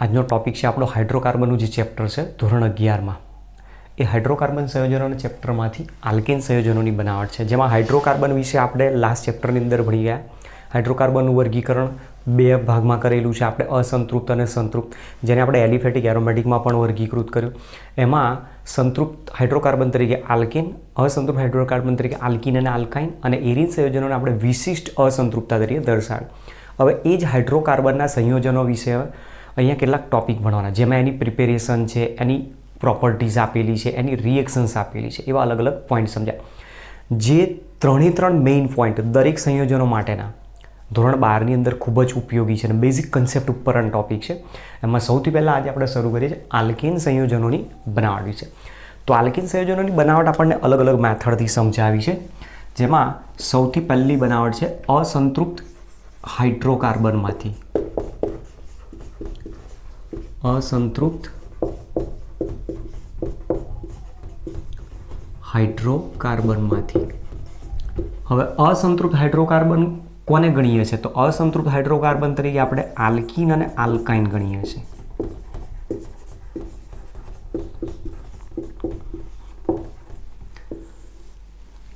આજનો ટોપિક છે આપણો હાઇડ્રોકાર્બનનું જે ચેપ્ટર છે ધોરણ 11માં એ હાઇડ્રોકાર્બન સંયોજનોના ચેપ્ટરમાંથી આલ્કેન સંયોજનોની બનાવટ છે, જેમાં હાઇડ્રોકાર્બન વિશે આપણે લાસ્ટ ચેપ્ટરની અંદર ભણી ગયા. હાઇડ્રોકાર્બનનું વર્ગીકરણ બે ભાગમાં કરેલું છે આપણે, અસંતૃપ્ત અને સંતૃપ્ત, જેને આપણે એલિફેટિક એરોમેટિકમાં પણ વર્ગીકૃત કર્યું. એમાં સંતૃપ્ત હાઇડ્રોકાર્બન તરીકે આલ્કેન, અસંતૃપ્ત હાઇડ્રોકાર્બન તરીકે આલ્કીન અને આલ્કાઇન, અને એરિન સંયોજનોને આપણે વિશિષ્ટ અસંતૃપ્તતા તરીકે દર્શાવ્યું. હવે એ જ હાઇડ્રોકાર્બનના સંયોજનો વિશે અહીંયા કેટલાક ટોપિક ભણવાના, જેમાં એની પ્રિપેરેશન છે, એની પ્રોપર્ટીઝ આપેલી છે, એની રિએક્શન્સ આપેલી છે, એવા અલગ અલગ પોઈન્ટ સમજ્યા. જે ત્રણ મેઇન પોઈન્ટ દરેક સંયોજનો માટેના ધોરણ 12ની અંદર ખૂબ જ ઉપયોગી છે અને બેઝિક કન્સેપ્ટ ઉપરના ટોપિક છે. એમાં સૌથી પહેલાં આજે આપણે શરૂ કરીએ છીએ આલ્કેન સંયોજનોની બનાવટ વિશે. તો આલ્કેન સંયોજનોની બનાવટ આપણને અલગ અલગ મેથડથી સમજાવી છે, જેમાં સૌથી પહેલી બનાવટ છે અસંતૃપ્ત હાઇડ્રોકાર્બનમાંથી. અસંતૃપ્ત હાઇડ્રોકાર્બનમાંથી. હવે અસંતૃપ્ત હાઇડ્રોકાર્બન કોને ગણીએ છીએ? તો અસંતૃપ્ત હાઇડ્રોકાર્બન તરીકે આપણે આલ્કીન અને આલ્કાઇન ગણીએ છીએ.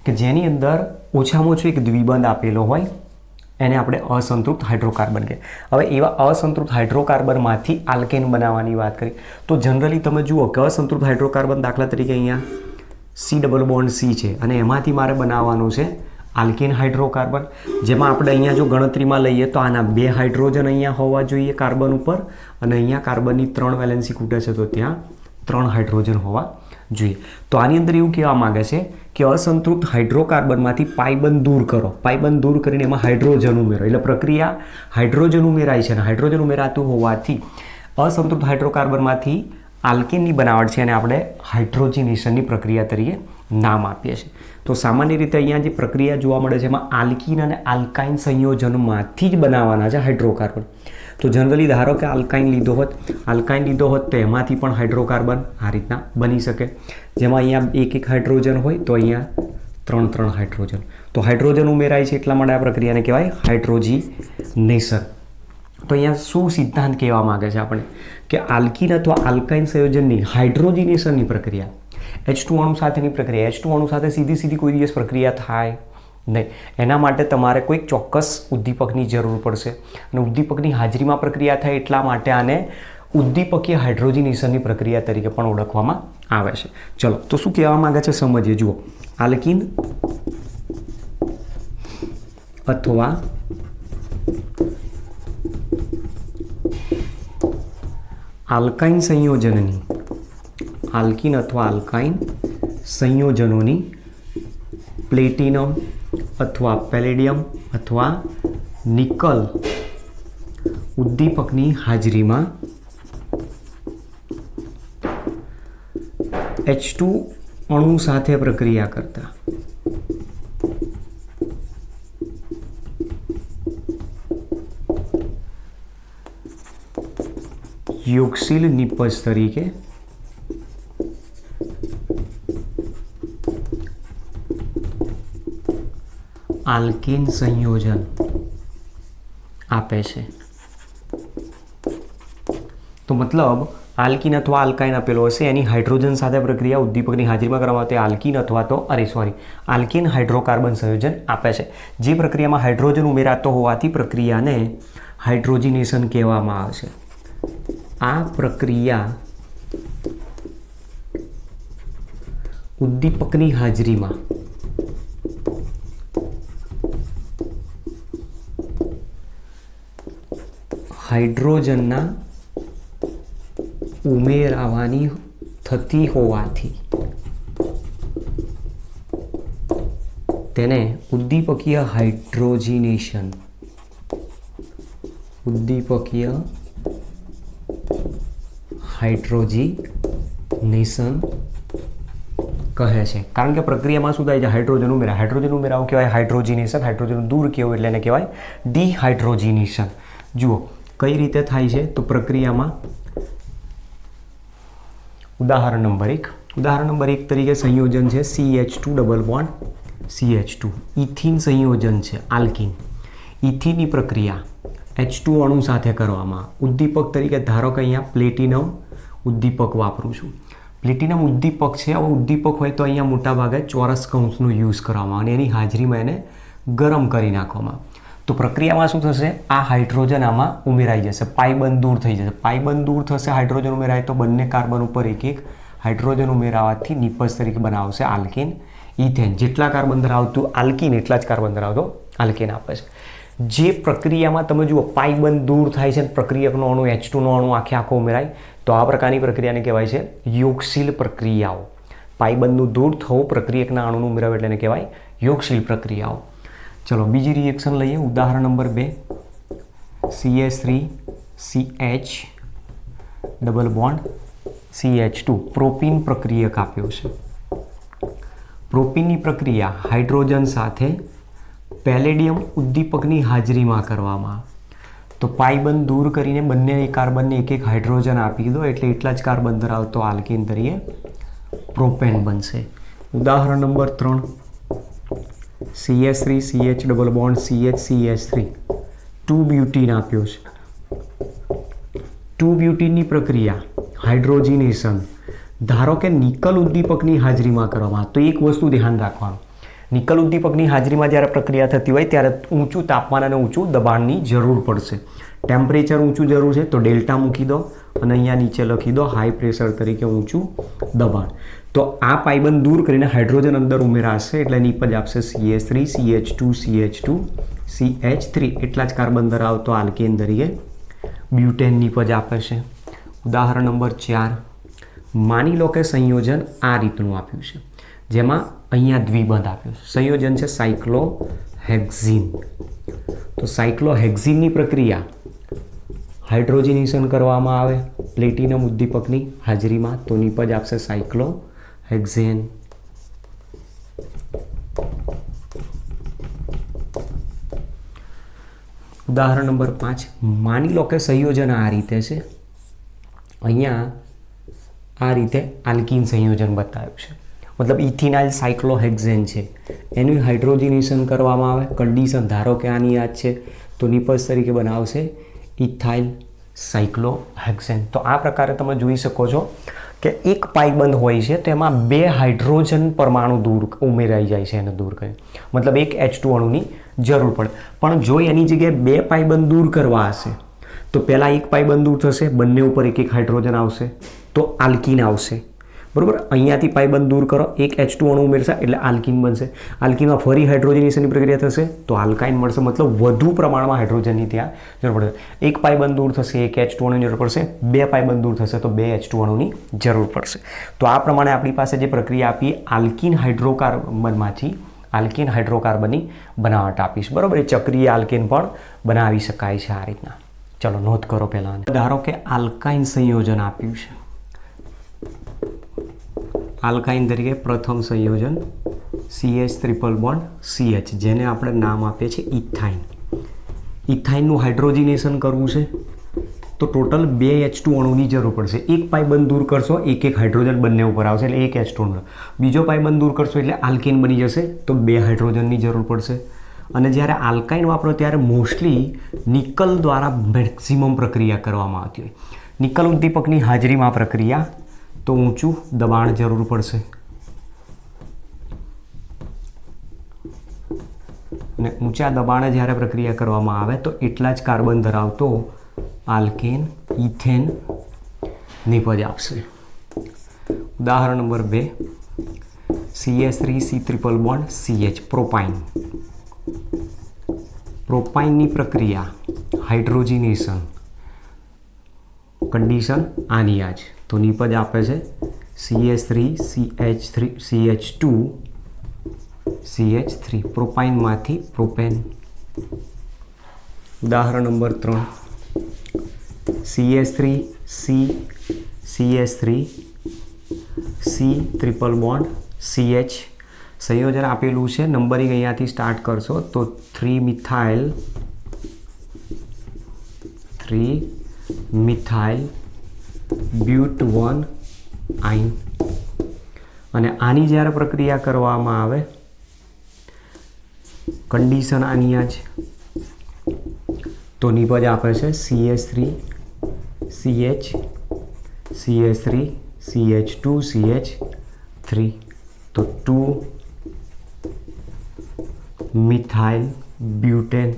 કે જેની અંદર ઓછામાં ઓછું એક દ્વિબંધ આપેલો હોય એને આપણે અસંતૃપ્ત હાઇડ્રોકાર્બન કહીએ. હવે એવા અસંતૃપ્ત હાઇડ્રોકાર્બનમાંથી આલ્કેન બનાવવાની વાત કરીએ તો જનરલી તમે જુઓ કે અસંતૃપ્ત હાઇડ્રોકાર્બન દાખલા તરીકે અહીંયા C ડબલ બોન્ડ C છે અને એમાંથી મારે બનાવવાનું છે આલ્કેન હાઇડ્રોકાર્બન, જેમાં આપણે અહીંયા જો ગણતરીમાં લઈએ તો આના 2 હાઇડ્રોજન અહીંયા હોવા જોઈએ કાર્બન ઉપર, અને અહીંયા કાર્બનની 3 વેલેન્સી ખૂટે છે તો ત્યાં 3 હાઇડ્રોજન હોવા જોઈએ. તો આની અંદર એવું કહેવા માંગે છે કે અસંતૃપ્ત હાઇડ્રોકાર્બનમાંથી પાઇબંધ દૂર કરો, પાઇબંધ દૂર કરીને એમાં હાઇડ્રોજન ઉમેરો, એટલે પ્રક્રિયા હાઇડ્રોજન ઉમેરાય છે અને હાઇડ્રોજન ઉમેરાતું હોવાથી અસંતૃપ્ત હાઇડ્રોકાર્બનમાંથી આલ્કેનની બનાવટ છે અને આપણે હાઇડ્રોજનેશનની પ્રક્રિયા તરીકે નામ આપીએ છીએ. તો સામાન્ય રીતે અહીંયા જે પ્રક્રિયા જોવા મળે છે એમાં આલ્કીન અને આલ્કાઇન સંયોજનમાંથી જ બનાવવાના છે હાઇડ્રોકાર્બન. તો જનરલી ધારો કે આલ્કાઇન લીધો હોત તો એમાંથી પણ હાઇડ્રોકાર્બન આ રીતના બની શકે, જેમાં અહીંયા એક હાઇડ્રોજન હોય તો અહીંયા 3 હાઇડ્રોજન. તો હાઇડ્રોજન ઉમેરાય છે એટલા માટે આ પ્રક્રિયાને કહેવાય હાઇડ્રોજનેશન. તો અહીંયા શું સિદ્ધાંત કહેવા માંગે છે આપણે કે આલ્કીન અથવા આલ્કાઇન સંયોજનની હાઇડ્રોજનેશનની પ્રક્રિયા H2 અણુ સાથેની પ્રક્રિયા, H2 અણુ સાથે સીધી કોઈ દિવસ પ્રક્રિયા થાય નહીં. એના માટે તમારે કોઈક ચોક્કસ ઉદ્દીપકની જરૂર પડશે અને ઉદ્દીપકની હાજરીમાં પ્રક્રિયા થાય એટલા માટે આને ઉદ્દીપકીય હાઇડ્રોજનેશનની પ્રક્રિયા તરીકે પણ ઓળખવામાં આવે છે. ચલો તો શું કહેવા માંગે છે સમજીએ. જુઓ, આલ્કીન અથવા આલ્કાઇન સંયોજનની, આલ્કીન અથવા આલ્કાઇન સંયોજનોની પ્લેટિનમ અથવા પેલેડિયમ અથવા નિકલ ઉદ્દીપકની હાજરીમાં H2 અણુ સાથે પ્રક્રિયા કરતા યોગશીલ નિપજ તરીકે આલ્કેન સંયોજન આપે છે. તો મતલબ આલ્કીન અથવા આલ્કાઇન આપેલો હશે, એની હાઇડ્રોજન સાથે પ્રક્રિયા ઉદ્દીપકની હાજરીમાં કરવામાં આવતી આલ્કીન અથવા તો આલ્કેન હાઇડ્રોકાર્બન સંયોજન આપે છે. જે પ્રક્રિયામાં હાઇડ્રોજન ઉમેરાતો હોવાથી પ્રક્રિયાને હાઇડ્રોજનેશન કહેવામાં આવે છે. આ પ્રક્રિયા ઉદ્દીપકની હાજરીમાં હાઇડ્રોજનના ઉમેરાવાની થતી હોવાથી તેને ઉદ્દીપકીય હાઇડ્રોજનેશન કહે છે. કારણ કે પ્રક્રિયામાં શું થાય છે? હાઇડ્રોજન ઉમેરાવું કહેવાય હાઇડ્રોજનેશન, હાઇડ્રોજન દૂર કેવું એટલે એને કહેવાય ડિહાઇડ્રોજનેશન. જુઓ કઈ રીતે થાય છે? તો પ્રક્રિયામાં ઉદાહરણ નંબર 1 તરીકે સંયોજન છે CH2 double bond CH2, ethene સંયોજન છે આલ્કીન. ઇથિનની પ્રક્રિયા H2 અણુ સાથે કરવામાં. ઉદ્દીપક તરીકે ધારો કે અહીંયા પ્લેટિનમ ઉદ્દીપક વાપરું છું. પ્લેટિનમ ઉદ્દીપક છે. આવો ઉદ્દીપક હોય તો અહીંયા મોટાભાગે ચોરસ કૌંસનો યુઝ કરવામાં અને એની હાજરીમાં એને ગરમ કરી નાખવામાં. તો પ્રક્રિયામાં શું થશે? આ હાઇડ્રોજન આમાં ઉમેરાઈ જશે, પાઇબંધ દૂર થઈ જશે. પાઇબંધ દૂર થશે, હાઇડ્રોજન ઉમેરાય તો બંને કાર્બન ઉપર એક એક હાઇડ્રોજન ઉમેરાવાથી નિપજ તરીકે બનાવશે આલ્કેન ઇથેન. જેટલા કાર્બન ધરાવતું આલ્કીન એટલા જ કાર્બન ધરાવતો આલ્કેન આપે છે. જે પ્રક્રિયામાં તમે જુઓ પાઇબંધ દૂર થાય છે, પ્રક્રિયકનો અણુ H2 નો અણુ આખો ઉમેરાય, તો આ પ્રકારની પ્રક્રિયાને કહેવાય છે યોગશીલ પ્રક્રિયાઓ. પાઇબંધનું દૂર થવું, પ્રક્રિયકના અણુનું ઉમેરાવ એટલે એને કહેવાય યોગશીલ પ્રક્રિયાઓ. ચલો બીજી રિએક્શન લઈએ. ઉદાહરણ નંબર 2, CH3CH double bond CH2 propyne પ્રક્રિયક આપ્યો છે. પ્રોપીનની પ્રક્રિયા હાઇડ્રોજન સાથે પેલેડિયમ ઉદ્દીપકની હાજરીમાં કરવામાં. તો પાઇબંધ દૂર કરીને બંને કાર્બનને એક એક હાઇડ્રોજન આપી દો એટલે એટલા જ કાર્બન ધરાવતો આલ્કીન તરીકે પ્રોપેન બનશે. ઉદાહરણ number 3, CH3CH double bond CH3 2 બ્યુટીન આપ્યો છે. 2 બ્યુટીનની પ્રક્રિયા હાઇડ્રોજિનેશન ધારો કે નિકલ ઉદ્દીપકની હાજરીમાં કરવામાં. તો એક વસ્તુ ધ્યાન રાખવાનું, નિકલ ઉદ્દીપકની હાજરીમાં જ્યારે પ્રક્રિયા થતી હોય ત્યારે ઊંચું તાપમાન અને ઊંચું દબાણની જરૂર પડશે. ટેમ્પરેચર ઊંચું જરૂર છે તો ડેલ્ટા મૂકી દો અને અહીંયા નીચે લખી દો હાઈ પ્રેશર તરીકે ઊંચું દબાણ. તો આ પાઇબંધ દૂર કરીને હાઇડ્રોજન અંદર ઉમેરાશે એટલે નિપજ આપશે CH3 CH2 CH2 CH3 એટલા જ કાર્બન ધરાવતો આલ્કેન તરીકે બ્યુટેન નિપજ આપે છે. ઉદાહરણ નંબર 4, માની લો કે સંયોજન આ રીતનું આપ્યું છે, જેમાં અહીંયા દ્વિબંધ આપ્યો છે. સંયોજન છે સાયક્લોહેક્ઝીન. તો સાયક્લોહેક્ઝીનની પ્રક્રિયા હાઇડ્રોજિનેશન કરવામાં આવે પ્લેટિનમ ઉદ્દીપકની હાજરીમાં, તો નિપજ આપશે સાયક્લોહેક્ઝેન. ઉદાહરણ નંબર 5, માની લો કે સંયોજન આ રીતે છે. અહીંયા આ રીતે આલ્કીન સંયોજન બતાવ્યું છે, મતલબ ઇથિનાઇલ સાયક્લોહેક્ઝેન છે. એનું હાઇડ્રોજિનેશન કરવામાં આવે. કન્ડિશન ધારો કે આની યાદ છે તો નિપજ તરીકે બનાવશે ઇથાઇલ સાયક્લોહેક્ઝેન. તો આ પ્રકારે તમે જોઈ શકો છો કે એક પાઇબંધ હોય છે તો એમાં 2 હાઇડ્રોજન પરમાણુ દૂર ઉમેરાઈ જાય છે, એને દૂર કરી મતલબ એક H2 અણુની જરૂર પડે. પણ જો એની જગ્યાએ 2 પાઇબંધ દૂર કરવા હશે તો પહેલાં એક પાઇબંધ દૂર થશે, બંને ઉપર એક એક હાઇડ્રોજન આવશે તો આલ્કીન આવશે. બરાબર, અહીંયાથી પાઇબંધ દૂર કરો, એક H2 અણુ ઉમેરશે એટલે આલ્કીન બનશે. આલ્કીનમાં ફરી હાઇડ્રોજનેશનની પ્રક્રિયા થશે તો આલ્કાઇન મળશે, મતલબ વધુ પ્રમાણમાં હાઇડ્રોજનની ત્યાં જરૂર પડશે. એક પાઇબંધ દૂર થશે, એક H2 અણુની જરૂર પડશે. 2 પાઇબંધ દૂર થશે તો 2 H2 અણુની જરૂર પડશે. તો આ પ્રમાણે આપણી પાસે જે પ્રક્રિયા આપી આલ્કીન હાઇડ્રોકાર્બનમાંથી આલ્કીન હાઇડ્રોકાર્બનની બનાવટ આપીશ. બરાબર, એ ચક્રીય આલ્કેન પણ બનાવી શકાય છે આ રીતના. ચલો નોંધ કરો પહેલાં. ધારો કે આલ્કાઇન સંયોજન આપ્યું છે. આલ્કાઇન તરીકે પ્રથમ સંયોજન CH ટ્રિપલ બોન્ડ CH, જેને આપણે નામ આપીએ છીએ ઇથાઇન. ઇથાઇનનું હાઇડ્રોજિનેશન કરવું છે તો ટોટલ 2 H2 અણુની જરૂર પડશે. એક પાઇબંધ દૂર કરશો એક એક હાઇડ્રોજન બંને ઉપર આવશે એટલે એક H2 અણુ. બીજો પાઇબંધ દૂર કરશો એટલે આલ્કેન બની જશે તો 2 હાઇડ્રોજનની જરૂર પડશે. અને જ્યારે આલ્કાઇન વાપરો ત્યારે મોસ્ટલી નિકલ દ્વારા મેક્સિમમ પ્રક્રિયા કરવામાં આવતી હોય. નિકલ ઉદ્દીપકની હાજરીમાં પ્રક્રિયા તો ઊંચું દબાણ જરૂર પડશે અને ઊંચા દબાણે જ્યારે પ્રક્રિયા કરવામાં આવે તો એટલા જ કાર્બન ધરાવતો આલ્કેન ઇથેન નિપજ આપશે. ઉદાહરણ નંબર 2, CH3C triple bond CH propyne. પ્રોપાઇનની પ્રક્રિયા હાઇડ્રોજિનેશન કન્ડિશન આની આ જ, તો નિપજ આપે છે CH3CH2 CH3 પ્રોપાઇનમાંથી પ્રોપેન. ઉદાહરણ number 3, CH3C triple bond CH સંયોજન આપેલું છે. નંબરિંગ અહીંયાથી સ્ટાર્ટ કરશો તો 3 મિથાઇલ બ્યુટ 1 આઇન. અને આની જ્યારે પ્રક્રિયા કરવામાં આવે કન્ડિશન આની આ જ, તો નિપજ આપે છે CH3 CH CH3 CH2 CH3 તો 2 મિથાઇલ બ્યુટેન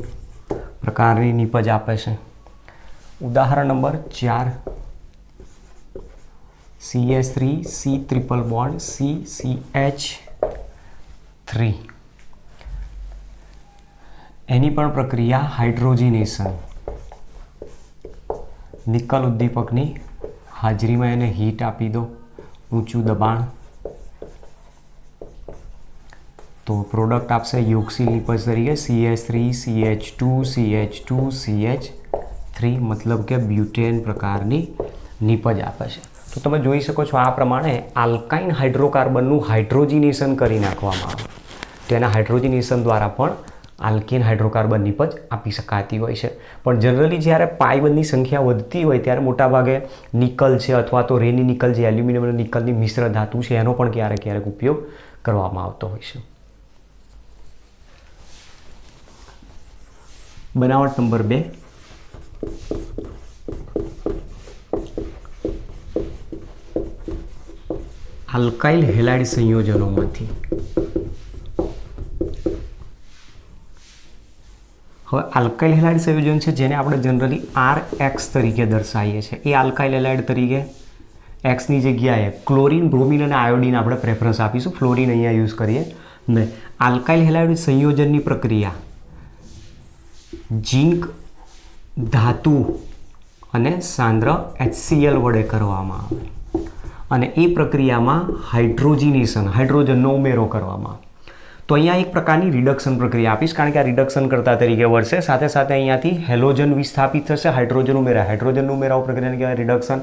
પ્રકારની નિપજ આપે છે. ઉદાહરણ number 4 CH3 C triple bond CCH3 એની પણ પ્રક્રિયા હાઇડ્રોજનેશન. નિકલ ઉદ્દીપકની હાજરીમાં એને હીટ આપી દો, ઊંચું દબાણ, તો પ્રોડક્ટ આપશે યોક્સિલ નિપજ તરીકે CH3 CH2 CH2 CH3 મતલબ કે બ્યુટેન પ્રકારની નિપજ આપે છે. તો તમે જોઈ શકો છો આ પ્રમાણે આલ્કાઇન હાઇડ્રોકાર્બનનું હાઇડ્રોજનેશન કરી નાખવામાં આવે તો એના હાઇડ્રોજનેશન દ્વારા પણ આલ્કેન હાઇડ્રોકાર્બન નિપજ આપી શકાતી હોય છે. પણ જનરલી જ્યારે પાઈ બંધની સંખ્યા વધતી હોય ત્યારે મોટાભાગે નિકલ છે અથવા તો રેની નિકલ જે એલ્યુમિનિયમ અને નિકલની મિશ્ર ધાતુ છે એનો પણ ક્યારેક ઉપયોગ કરવામાં આવતો હોય છે. બનાવટ નંબર 2 આલ્કાઇલ હેલાઇડ સંયોજનોમાંથી. હવે આલ્કાઇલ હેલાઇડ સંયોજન છે જેને આપણે જનરલી RX તરીકે દર્શાવીએ છીએ. એ આલ્કાઇલ હેલાઇડ તરીકે એક્સની જગ્યાએ ક્લોરીન, બ્રોમિન અને આયોડિન આપણે પ્રેફરન્સ આપીશું. ફ્લોરિન અહીંયા યુઝ કરીએ નહીં. આલ્કાઇલ હેલાઇડ સંયોજનની પ્રક્રિયા ઝીંક ધાતુ અને સાંદ્ર HCl વડે કરવામાં આવે અને એ પ્રક્રિયામાં હાઇડ્રોજનનો ઉમેરો કરવામાં આવે. તો અહીંયા એક પ્રકારની રિડક્શન પ્રક્રિયા આપીશ કારણ કે આ રિડક્શન કરતા તરીકે વર્તે. સાથે સાથે અહીંયાથી હેલોજન વિસ્થાપિત થશે, હાઇડ્રોજન ઉમેરાવ પ્રક્રિયાને કહેવાય રિડક્શન.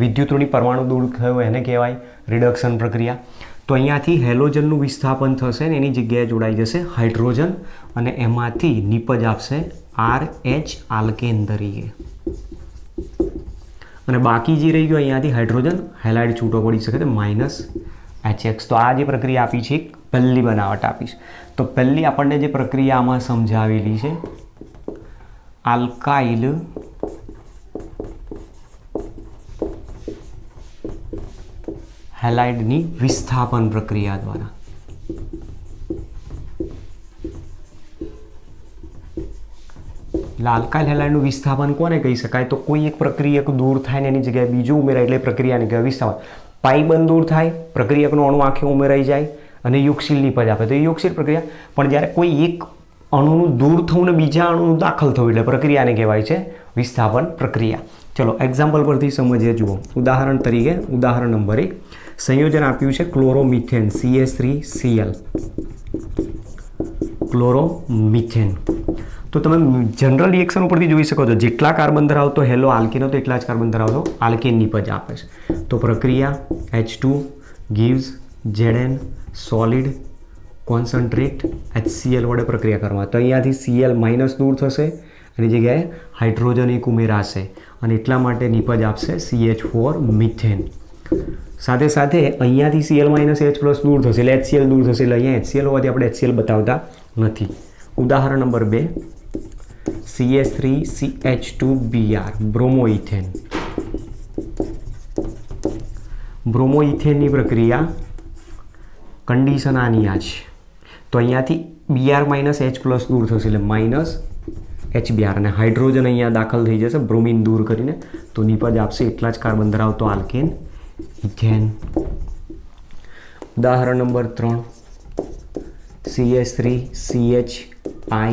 વિદ્યુતોની પરમાણુ દૂર થયો એને કહેવાય રિડક્શન પ્રક્રિયા. તો અહીંયાથી હેલોજનનું વિસ્થાપન થશે ને એની જગ્યાએ જોડાઈ જશે હાઇડ્રોજન અને એમાંથી નિપજ આપશે RH આલ્કેન તરીકે. અને બાકી જે રહી ગયું અહીંયાથી હાઇડ્રોજન હેલાઇડ છૂટો પડી શકે તો -HX. તો આ જે પ્રક્રિયા આપી છે પહેલી બનાવટ આપીશ. તો પહેલી આપણને જે પ્રક્રિયા આમાં સમજાવેલી છે આલ્કાઇલ હેલાઇડની વિસ્થાપન પ્રક્રિયા દ્વારા. આલ્કાઇલ હેલાઇડનું વિસ્થાપન કોને કહી શકાય? તો કોઈ એક પ્રક્રિયક દૂર થાય ને એની જગ્યાએ બીજું ઉમેરાય એટલે પ્રક્રિયાને કહેવાય વિસ્થાપન. પાઈ બંધ દૂર થાય, પ્રક્રિયકનો અણુ આખે ઉમેરાઈ જાય અને યોક્સિલ નિપજ આપે તો એ યોક્સિલ પ્રક્રિયા. પણ જ્યારે કોઈ એક અણુનું દૂર થવું ને બીજા અણુનું દાખલ થવું એટલે પ્રક્રિયાને કહેવાય છે વિસ્થાપન પ્રક્રિયા. ચલો એક્ઝામ્પલ પરથી સમજીએ. જુઓ ઉદાહરણ તરીકે ઉદાહરણ નંબર 1 સંયોજન આપ્યું છે ક્લોરોમિથેન CH3Cl. ક્લોરોમિથેન તો તમે જનરલ રિએક્શન ઉપરથી જોઈ શકો છો જેટલા કાર્બન ધરાવતો હેલો આલ્કેન હતો એટલા જ કાર્બન ધરાવતો આલ્કેન નિપજ આપે છે. તો પ્રક્રિયા H2 gives Zn solid concentrate HCl વડે પ્રક્રિયા કરવા. તો અહીંયાથી Cl માઇનસ દૂર થશે એની જગ્યાએ હાઇડ્રોજન એક ઉમેરાશે અને એટલા માટે નિપજ આપશે CH4 મિથેન. સાથે સાથે અહીંયાથી Cl - H પ્લસ દૂર થશે એટલે HCl દૂર થશે એટલે અહીંયા HCl હોવાથી આપણે HCl બતાવતા નથી. ઉદાહરણ નંબર 2 CH3CH2Br બ્રોમોઇથેન. બ્રોમોઇથેનની પ્રક્રિયા કન્ડિશન આની આ છે. તો અહીંયાથી Br - H પ્લસ દૂર થશે એટલે -HBr અને હાઇડ્રોજન અહીંયા દાખલ થઈ જશે બ્રોમિન દૂર કરીને તો નિપજ આપશે એટલા જ કાર્બન ધરાવતો આલ્કેન ઇથેન. ઉદાહરણ નંબર 3 CH3CHI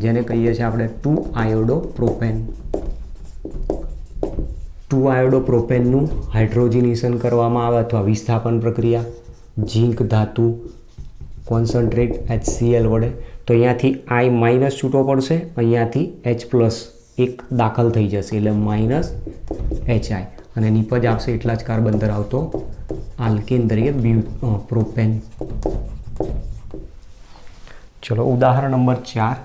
જેને કહીએ છીએ આપણે 2-આયોડોપ્રોપેન. 2-આયોડોપ્રોપેનનું હાઇડ્રોજનેશન કરવામાં આવે અથવા વિસ્થાપન પ્રક્રિયા ઝીંક ધાતુ કોન્સન્ટ્રેટ HCl વડે. તો અહીંયાથી I- છૂટો પડશે, અહીંયાથી H પ્લસ એક દાખલ થઈ જશે એટલે -HI અને નિપજ આપશે એટલા જ કાર્બન ધરાવતો આલ્કેન તરીકે પ્રોપેન. ચલો ઉદાહરણ નંબર 4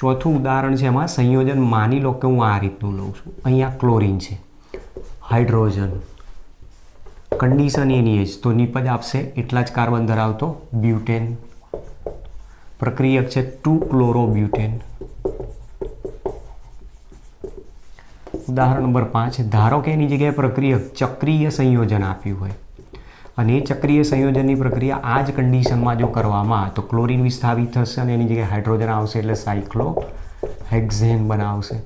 ચોથું ઉદાહરણ છે. એમાં સંયોજન માની લો કે હું આ રીતનું લઉં છું. અહીંયા ક્લોરીન છે, હાઇડ્રોજન, કન્ડિશન એની જ તો નિપજ આપશે એટલા જ કાર્બન ધરાવતો બ્યુટેન. પ્રક્રિયક છે 2-ક્લોરોબ્યુટેન. ઉદાહરણ નંબર 5, ધારો કે એની જગ્યાએ પ્રક્રિયક ચક્રીય સંયોજન આપ્યું હોય અને એ ચક્રીય સંયોજનની પ્રક્રિયા આ જ કન્ડિશનમાં જો કરવામાં આવે તો ક્લોરીન વિસ્થાપિત થશે અને એની જગ્યાએ હાઇડ્રોજન આવશે એટલે સાયક્લોહેક્ઝેન બનાવશે.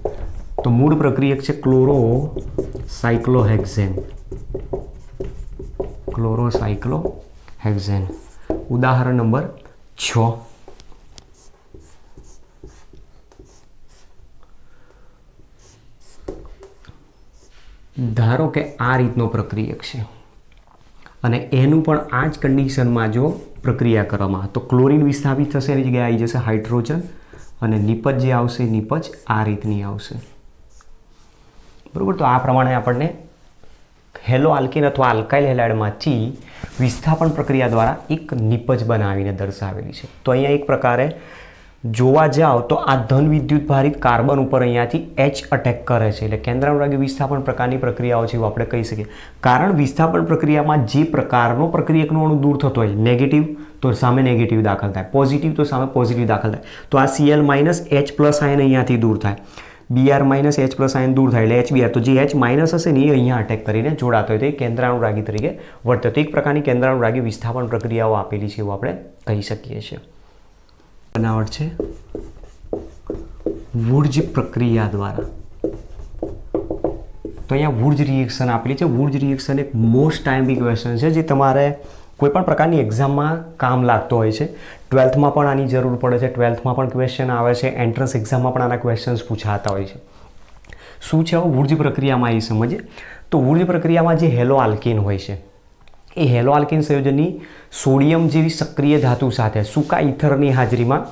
તો મૂળ પ્રક્રિયક છે ક્લોરોસાયક્લોહેક્ઝેન. ઉદાહરણ નંબર 6, ધારો કે આ રીતનો પ્રક્રિયક છે અને એનું પણ આ જ કન્ડિશનમાં જો પ્રક્રિયા કરવામાં આવે તો ક્લોરીન વિસ્થાપિત થશે, એની જગ્યાએ આવી જશે હાઇડ્રોજન અને નિપજ જે આવશે નિપજ આ રીતની આવશે. બરાબર. તો આ પ્રમાણે આપણને હેલો આલ્કીન અથવા આલ્કાઇલ હેલાઇડમાંથી વિસ્થાપન પ્રક્રિયા દ્વારા એક નિપજ બનાવીને દર્શાવેલી છે. તો અહીંયા એક પ્રકારે જોવા જાઓ તો આ ધન વિદ્યુત ભારિત કાર્બન ઉપર અહીંયાથી H અટેક કરે છે એટલે કેન્દ્રાનુરાગી વિસ્થાપન પ્રકારની પ્રક્રિયાઓ છે એવું આપણે કહી શકીએ. કારણ વિસ્થાપન પ્રક્રિયામાં જે પ્રકારનો પ્રક્રિયકનો અણુ દૂર થતો હોય, નેગેટિવ તો સામે નેગેટિવ દાખલ થાય, પોઝિટિવ તો સામે પોઝિટિવ દાખલ થાય. તો આ Cl minus H plus ion અહીંયાથી દૂર થાય, Br minus H plus ion દૂર થાય એટલે HBr. તો જે H માઇનસ હશે ને એ અહીંયા અટેક કરીને જોડાતો હોય તો એ કેન્દ્રાનુરાગી તરીકે વર્તે. તો એક પ્રકારની કેન્દ્રાનુરાગી વિસ્થાપન પ્રક્રિયાઓ આપેલી છે એવું આપણે કહી શકીએ છીએ. બનાવટ છે વુર્જ પ્રક્રિયા દ્વારા. તો અહીંયા વુર્જ રિએક્શન આપેલી છે. વુર્જ રિએક્શન એક મોસ્ટ ટાઈમિંગ ક્વેશ્ચન છે જે તમારે કોઈપણ પ્રકારની એક્ઝામમાં કામ લાગતો હોય છે. 12થમાં પણ આની જરૂર પડે છે, 12થમાં પણ ક્વેશ્ચન આવે છે, એન્ટ્રન્સ એક્ઝામમાં પણ આના ક્વેશ્ચન્સ પૂછાતા હોય છે. શું છે વુર્જ પ્રક્રિયામાં એ સમજીએ. તો વુર્જ પ્રક્રિયામાં જે હેલો આલ્કીન હોય છે એ હેલો આલ્કીન સંયોજનની સોડિયમ જેવી સક્રિય ધાતુ સાથે સૂકા ઈથરની હાજરીમાં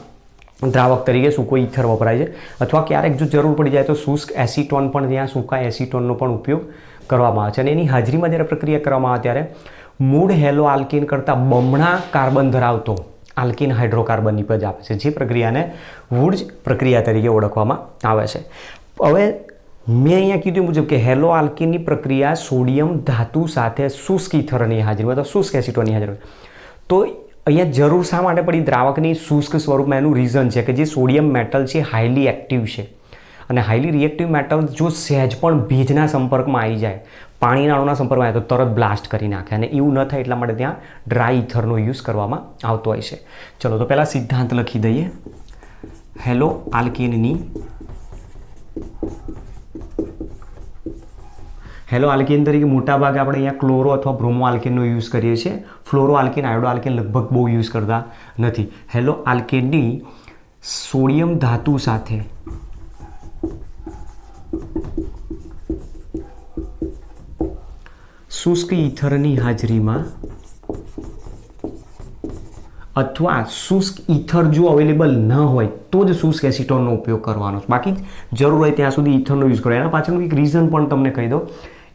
દ્રાવક તરીકે સૂકો ઈથર વપરાય છે અથવા ક્યારેક જો જરૂર પડી જાય તો શુષ્ક એસિટોન પણ ત્યાં સૂકા એસિટોનનો પણ ઉપયોગ કરવામાં આવે છે. અને એની હાજરીમાં જ્યારે પ્રક્રિયા કરવામાં આવે ત્યારે મૂળ હેલો આલ્કીન કરતાં બમણા કાર્બન ધરાવતો આલ્કીન હાઇડ્રોકાર્બન નિપજ આપે છે જે પ્રક્રિયાને વુર્જ પ્રક્રિયા તરીકે ઓળખવામાં આવે છે. હવે મેં અહીંયા કીધું મુજબ કે હેલો આલ્કીનની પ્રક્રિયા સોડિયમ ધાતુ સાથે શુષ્ક ઈથરની હાજરીમાં અથવા શુષ્ક એસિટોનની હાજરીમાં. તો અહીંયા જરૂર શા માટે પડી દ્રાવકની શુષ્ક સ્વરૂપમાં? એનું રીઝન છે કે જે સોડિયમ મેટલ છે હાઈલી એક્ટિવ છે અને હાઈલી રિએક્ટિવ મેટલ જો સહેજ પણ ભેજના સંપર્કમાં આવી જાય, પાણીના અણુના સંપર્કમાં આવે તો તરત બ્લાસ્ટ કરી નાખે અને એવું ન થાય એટલા માટે ત્યાં ડ્રાય ઈથરનો યુઝ કરવામાં આવતો હોય છે. ચલો તો પહેલાં સિદ્ધાંત લખી દઈએ. હેલો આલ્કીનની હેલો આલ્કીન તરીકે મોટાભાગે આપણે અહીંયા ક્લોરો અથવા બ્રોમો આલ્કીનનો યુઝ કરીએ છીએ. ફ્લોરો આલ્કીન, આયોડો આલ્કીન લગભગ બહુ યુઝ કરતા નથી. હેલો આલ્કીનની સોડિયમ ધાતુ સાથે શુષ્ક ઈથરની હાજરીમાં અથવા શુષ્ક ઈથર જો અવેલેબલ ન હોય તો જ શુષ્ક એસિટોનનો ઉપયોગ કરવાનો છે. બાકી જરૂર હોય ત્યાં સુધી ઈથરનો યુઝ કરો. એના પાછળનું એક રીઝન પણ તમને કહી દો.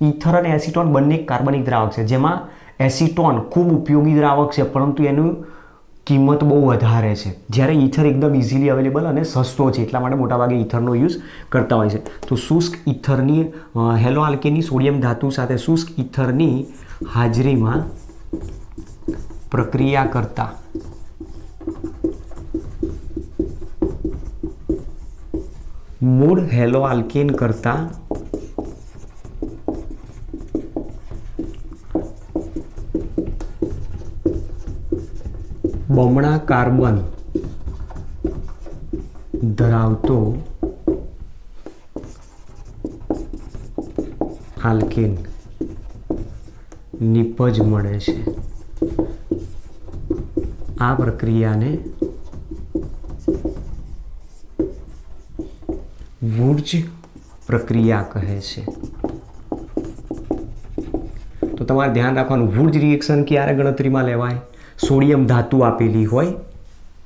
ઈથર અને એસિટોન બંને કાર્બનિક દ્રાવક છે જેમાં એસિટોન ખૂબ ઉપયોગી દ્રાવક છે પરંતુ એનું કિંમત બહુ વધારે છે, જ્યારે ઈથર એકદમ ઇઝીલી અવેલેબલ અને સસ્તો છે એટલા માટે મોટાભાગે ઈથરનો યુઝ કરતા હોય છે. તો શુષ્ક ઈથરની હેલો આલ્કીનની સોડિયમ ધાતુ સાથે શુષ્ક ઈથરની હાજરીમાં પ્રક્રિયા કરતા મૂળ હેલો આલ્કીન કરતા બમણા કાર્બન ધરાવતો આલ્કીન નિપજ મળે છે. આ પ્રક્રિયાને વુર્જ પ્રક્રિયા કહે છે. તો તમારે ધ્યાન રાખવાનું, વુર્જ રિએક્શન ક્યારે ગણતરીમાં લેવાય? સોડિયમ ધાતુ આપેલી હોય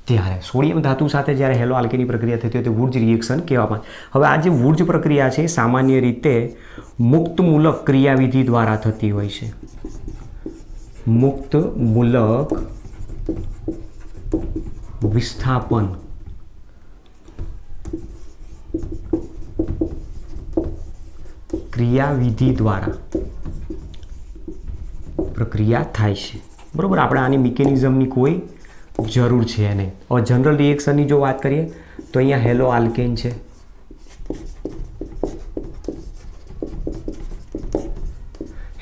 ત્યારે. સોડિયમ ધાતુ સાથે જ્યારે હેલો આલ્કીનની પ્રક્રિયા થતી હોય તો વુર્જ રિએક્શન કહેવામાં. હવે આ જે વુર્જ પ્રક્રિયા છે સામાન્ય રીતે મુક્તમૂલક ક્રિયાવિધિ દ્વારા થતી હોય છે. મુક્તમૂલક વિસ્થાપન ક્રિયાવિધિ દ્વારા પ્રક્રિયા થાય છે. બરાબર. આપણે આની મિકેનિઝમની કોઈ જરૂર છે એને. હવે જનરલ રિએક્શનની જો વાત કરીએ તો અહીંયા હેલો આલ્કેન છે,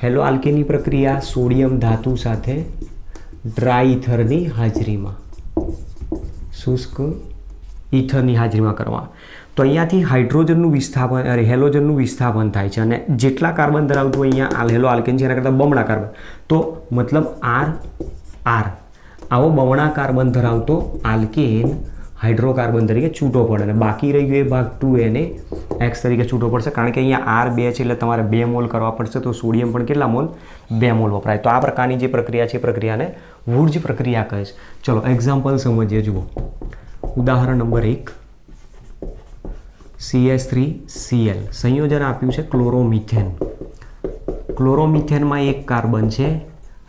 હેલો આલ્કેનની પ્રક્રિયા સોડિયમ ધાતુ સાથે ડ્રાય ઇથરની હાજરીમાં, શુષ્ક ઇથરની હાજરીમાં કરવા. તો અહીંયાથી હાઇડ્રોજનનું વિસ્થાપન હેલોજનનું વિસ્થાપન થાય છે અને જેટલા કાર્બન ધરાવતું અહીંયા હેલો આલ્કેન છે એના કરતાં બમણા કાર્બન, તો મતલબ આર આવો બમણા કાર્બન ધરાવતો આલ્કેન હાઇડ્રોકાર્બન તરીકે છૂટો પડે અને બાકી રહી ગયો એ ભાગ 2 એક્સ તરીકે છૂટો પડશે, કારણ કે અહીંયા આર 2 છે એટલે તમારે 2 મોલ કરવા પડશે. તો સોડિયમ પણ કેટલા મોલ? 2 મોલ વપરાય. તો આ પ્રકારની જે પ્રક્રિયા છે એ પ્રક્રિયાને વુર્જ પ્રક્રિયા કહે છે. ચલો એક્ઝામ્પલ સમજીએ. જુઓ ઉદાહરણ નંબર 1, CH3Cl સંયોજન આપ્યું છે ક્લોરોમિથેન. ક્લોરોમિથેનમાં એક કાર્બન છે,